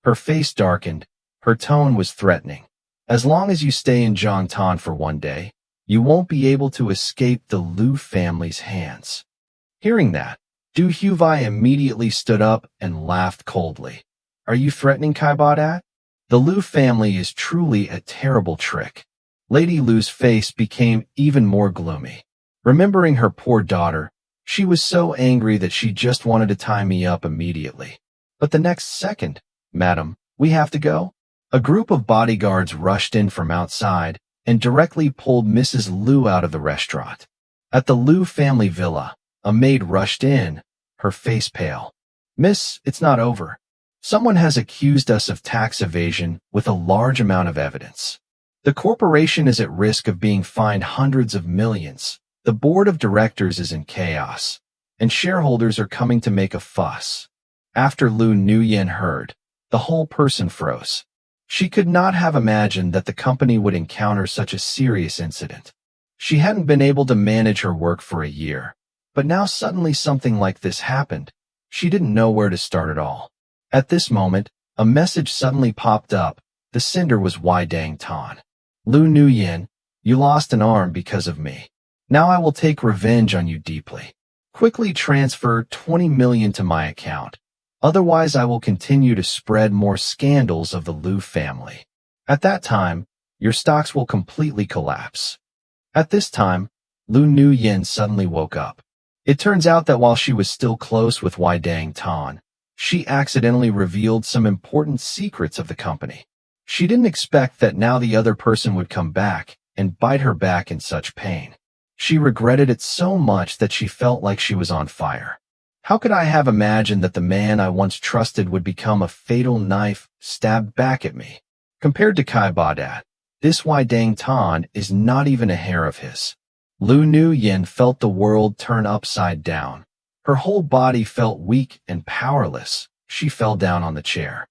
Her face darkened. Her tone was threatening. As long as you stay in Zhangtan for one day, you won't be able to escape the Liu family's hands. Hearing that, Du Huvai immediately stood up and laughed coldly. Are you threatening Kai Baodat? The Liu family is truly a terrible trick. Lady Lu's face became even more gloomy. Remembering her poor daughter, she was so angry that she just wanted to tie me up immediately. But the next second, Madam, we have to go? A group of bodyguards rushed in from outside and directly pulled Mrs. Liu out of the restaurant. At the Liu family villa, a maid rushed in, her face pale. Miss, it's not over. Someone has accused us of tax evasion with a large amount of evidence. The corporation is at risk of being fined hundreds of millions. The board of directors is in chaos, and shareholders are coming to make a fuss. After Lu Nuyen heard, the whole person froze. She could not have imagined that the company would encounter such a serious incident. She hadn't been able to manage her work for a year, but now suddenly something like this happened. She didn't know where to start at all. At this moment, a message suddenly popped up. The sender was Wai Dang Tan. Lu Nuyen, you lost an arm because of me. Now I will take revenge on you deeply. Quickly transfer 20 million to my account. Otherwise, I will continue to spread more scandals of the Liu family. At that time, your stocks will completely collapse. At this time, Lu Nuyen suddenly woke up. It turns out that while she was still close with Wai Dang Tan, she accidentally revealed some important secrets of the company. She didn't expect that now the other person would come back and bite her back in such pain. She regretted it so much that she felt like she was on fire. How could I have imagined that the man I once trusted would become a fatal knife stabbed back at me? Compared to Kai Baodat, this Wai Dang Tan is not even a hair of his. Lu Nuyen felt the world turn upside down. Her whole body felt weak and powerless. She fell down on the chair.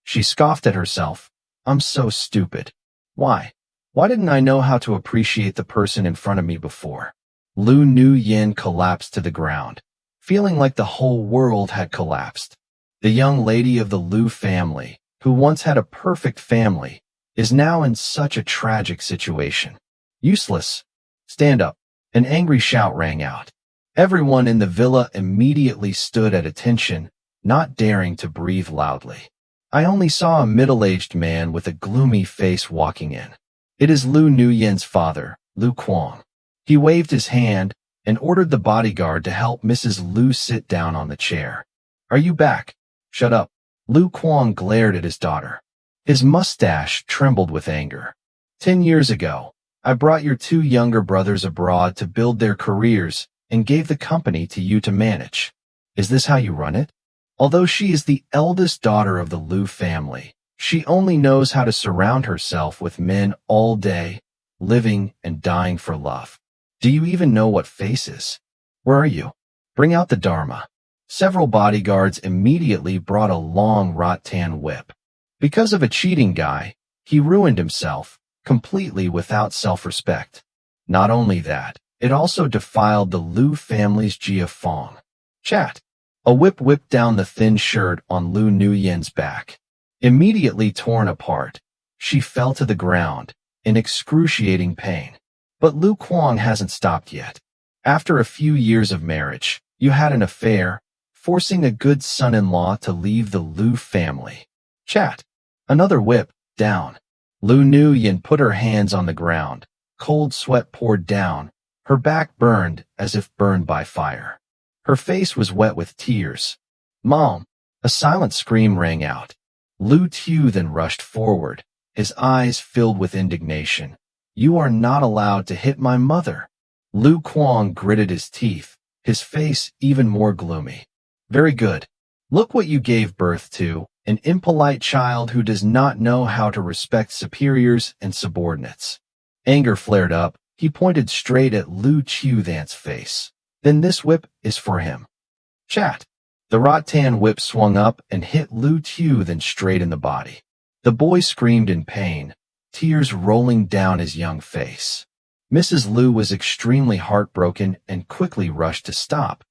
She scoffed at herself. I'm so stupid. Why? Why didn't I know how to appreciate the person in front of me before? Lu Nuyen collapsed to the ground, feeling like the whole world had collapsed. The young lady of the Liu family, who once had a perfect family, is now in such a tragic situation. Useless. Stand up. An angry shout rang out. Everyone in the villa immediately stood at attention, not daring to breathe loudly. I only saw a middle-aged man with a gloomy face walking in. It is Lu Nuyen's father, Lu Quang. He waved his hand and ordered the bodyguard to help Mrs. Liu sit down on the chair. Are you back? Shut up. Lu Quang glared at his daughter. His mustache trembled with anger. 10 years ago, I brought your 2 younger brothers abroad to build their careers and gave the company to you to manage. Is this how you run it? Although she is the eldest daughter of the Liu family, she only knows how to surround herself with men all day, living and dying for love. Do you even know what face is? Where are you? Bring out the Dharma. Several bodyguards immediately brought a long rattan whip. Because of a cheating guy, he ruined himself, completely without self-respect. Not only that, it also defiled the Liu family's Jia Fong. Chat. A whip whipped down the thin shirt on Lu Nuyen's back. Immediately torn apart, she fell to the ground, in excruciating pain. But Lu Quang hasn't stopped yet. After a few years of marriage, you had an affair, forcing a good son-in-law to leave the Liu family. Chat. Another whip, down. Lu Nuyen put her hands on the ground. Cold sweat poured down. Her back burned as if burned by fire. Her face was wet with tears. Mom! A silent scream rang out. Lu Tu then rushed forward, his eyes filled with indignation. You are not allowed to hit my mother. Lu Quang gritted his teeth, his face even more gloomy. Very good. Look what you gave birth to, an impolite child who does not know how to respect superiors and subordinates. Anger flared up. He pointed straight at Lu Qiudan's face. Then this whip is for him. Chat. The rattan whip swung up and hit Lu Qiudan straight in the body. The boy screamed in pain, tears rolling down his young face. Mrs. Lu was extremely heartbroken and quickly rushed to stop.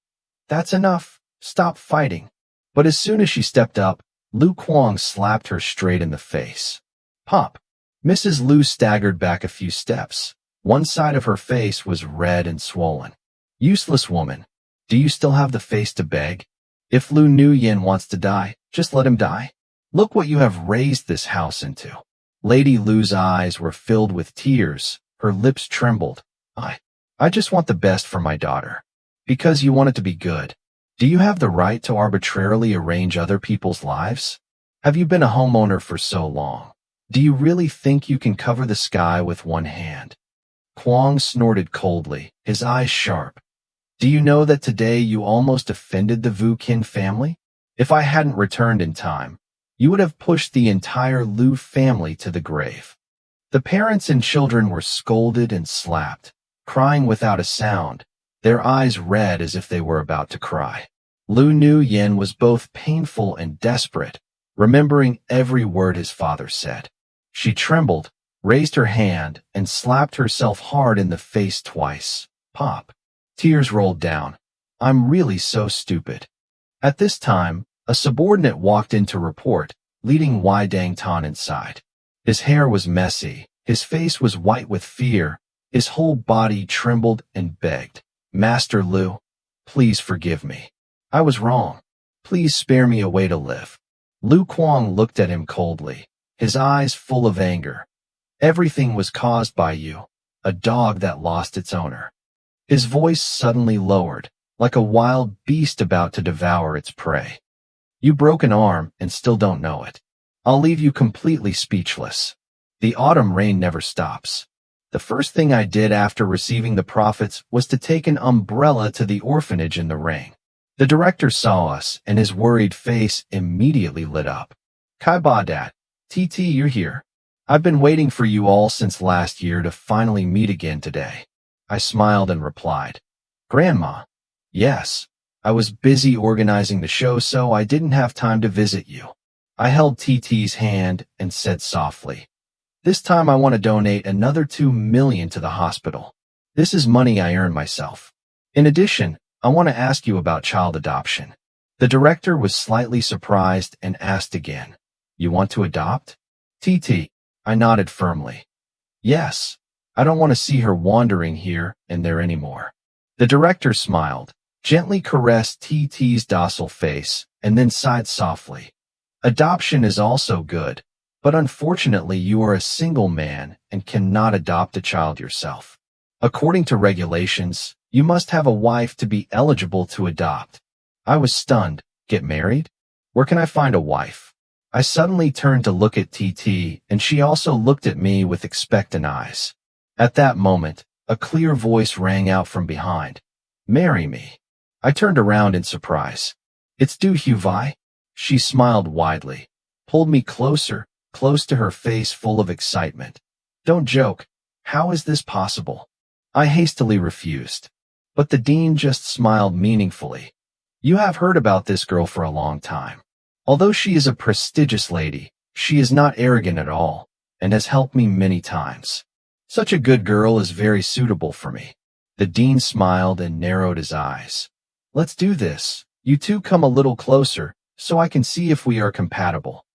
That's enough. Stop fighting. But as soon as she stepped up, Lu Quang slapped her straight in the face. Pop. Mrs. Lu staggered back a few steps. One side of her face was red and swollen. Useless woman. Do you still have the face to beg? If Lu Nguyen wants to die, just let him die. Look what you have raised this house into. Lady Lu's eyes were filled with tears. Her lips trembled. I just want the best for my daughter. Because you want it to be good. Do you have the right to arbitrarily arrange other people's lives? Have you been a homeowner for so long? Do you really think you can cover the sky with one hand? Quang snorted coldly, his eyes sharp. Do you know that today you almost offended the Vu Kin family? If I hadn't returned in time, you would have pushed the entire Lu family to the grave. The parents and children were scolded and slapped, crying without a sound, their eyes red as if they were about to cry. Lu Nguyen was both painful and desperate, remembering every word his father said. She trembled, raised her hand, and slapped herself hard in the face twice. Pop. Tears rolled down. I'm really so stupid. At this time, a subordinate walked in to report, leading Wai Dang Tan inside. His hair was messy, his face was white with fear, his whole body trembled and begged. Master Lu, please forgive me. I was wrong. Please spare me a way to live. Lu Quang looked at him coldly, his eyes full of anger. Everything was caused by you, a dog that lost its owner. His voice suddenly lowered, like a wild beast about to devour its prey. You broke an arm and still don't know it. I'll leave you completely speechless. The autumn rain never stops. The first thing I did after receiving the profits was to take an umbrella to the orphanage in the rain. The director saw us, and his worried face immediately lit up. Kai Ba Dat, TT, you're here. I've been waiting for you all since last year to finally meet again today. I smiled and replied, Grandma, yes, I was busy organizing the show so I didn't have time to visit you. I held TT's hand and said softly, this time I want to donate another $2 million to the hospital. This is money I earned myself. In addition, I want to ask you about child adoption. The director was slightly surprised and asked again, you want to adopt? TT, I nodded firmly. Yes, I don't want to see her wandering here and there anymore. The director smiled, gently caressed TT's docile face, and then sighed softly. Adoption is also good, but unfortunately you are a single man and cannot adopt a child yourself. According to regulations, you must have a wife to be eligible to adopt. I was stunned. Get married? Where can I find a wife? I suddenly turned to look at TT, and she also looked at me with expectant eyes. At that moment, a clear voice rang out from behind. Marry me. I turned around in surprise. It's Du Hu Vi. She smiled widely, pulled me closer, close to her face full of excitement. Don't joke. How is this possible? I hastily refused. But the dean just smiled meaningfully. You have heard about this girl for a long time. Although she is a prestigious lady, she is not arrogant at all, and has helped me many times. Such a good girl is very suitable for me. The dean smiled and narrowed his eyes. Let's do this. You two come a little closer, so I can see if we are compatible.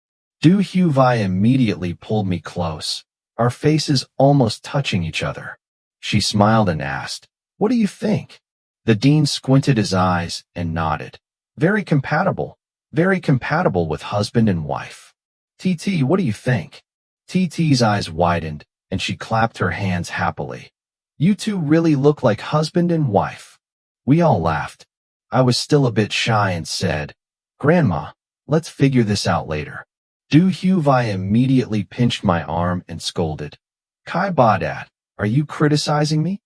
Du Hu Vi immediately pulled me close, our faces almost touching each other. She smiled and asked, what do you think? The dean squinted his eyes and nodded. Very compatible with husband and wife. TT, what do you think? TT's eyes widened, and she clapped her hands happily. You two really look like husband and wife. We all laughed. I was still a bit shy and said, Grandma, let's figure this out later. Du Hu Vi immediately pinched my arm and scolded. Kai Ba Dat, are you criticizing me?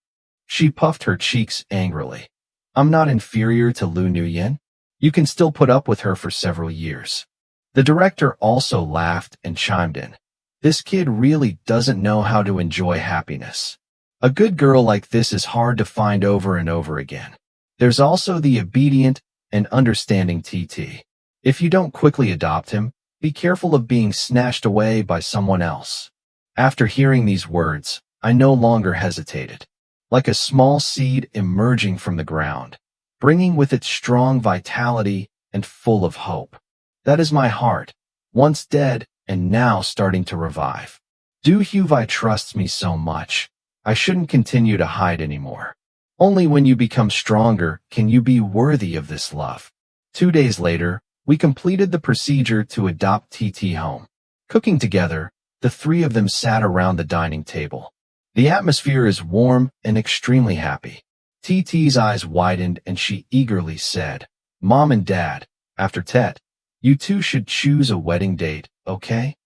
She puffed her cheeks angrily. I'm not inferior to Lu Nguyen. You can still put up with her for several years. The director also laughed and chimed in. This kid really doesn't know how to enjoy happiness. A good girl like this is hard to find over and over again. There's also the obedient and understanding TT. If you don't quickly adopt him, be careful of being snatched away by someone else. After hearing these words, I no longer hesitated. Like a small seed emerging from the ground, bringing with it strong vitality and full of hope. That is my heart, once dead and now starting to revive. Du Huvi trusts me so much. I shouldn't continue to hide anymore. Only when you become stronger can you be worthy of this love. 2 days later, we completed the procedure to adopt TT home. Cooking together, the three of them sat around the dining table. The atmosphere is warm and extremely happy. TT's eyes widened and she eagerly said, "Mom and Dad, after Tet, you two should choose a wedding date, okay?"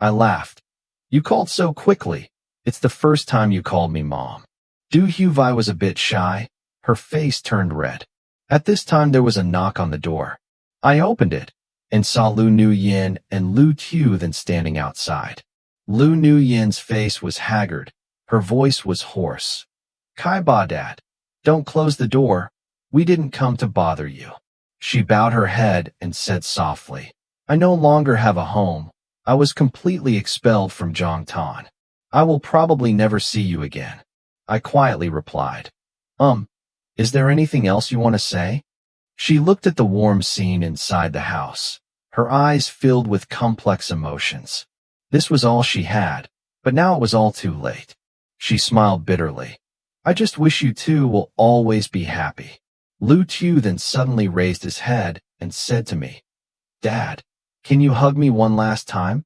I laughed. "You called so quickly. It's the first time you called me Mom." Du Huvi was a bit shy. Her face turned red. At this time there was a knock on the door. I opened it and saw Lu Nguyen and Lu Tu then standing outside. Lu Nguyen's face was haggard. Her voice was hoarse. "Kai Ba Dad, don't close the door. We didn't come to bother you." She bowed her head and said softly, "I no longer have a home. I was completely expelled from Zhongtan. I will probably never see you again." I quietly replied, Is there anything else you want to say?" She looked at the warm scene inside the house. Her eyes filled with complex emotions. This was all she had, but now it was all too late. She smiled bitterly. "I just wish you two will always be happy." Lu Tu then suddenly raised his head and said to me, "Dad, can you hug me one last time?"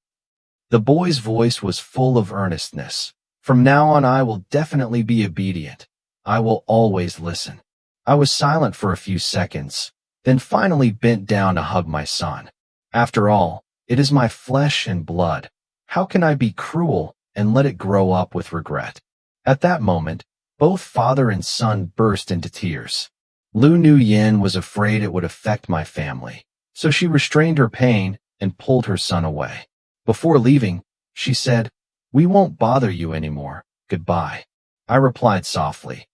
The boy's voice was full of earnestness. "From now on I will definitely be obedient. I will always listen." I was silent for a few seconds, then finally bent down to hug my son. After all, it is my flesh and blood. How can I be cruel and let it grow up with regret? At that moment, both father and son burst into tears. Lu Nguyen was afraid it would affect my family, so she restrained her pain and pulled her son away. Before leaving, she said, "We won't bother you anymore. Goodbye." I replied softly,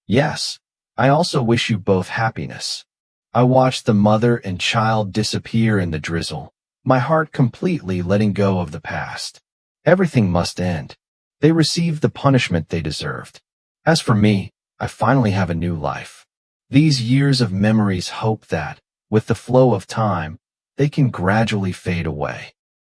"Yes, I also wish you both happiness." I watched the mother and child disappear in the drizzle, my heart completely letting go of the past. Everything must end. They received the punishment they deserved. As for me, I finally have a new life. These years of memories hope that, with the flow of time, they can gradually fade away.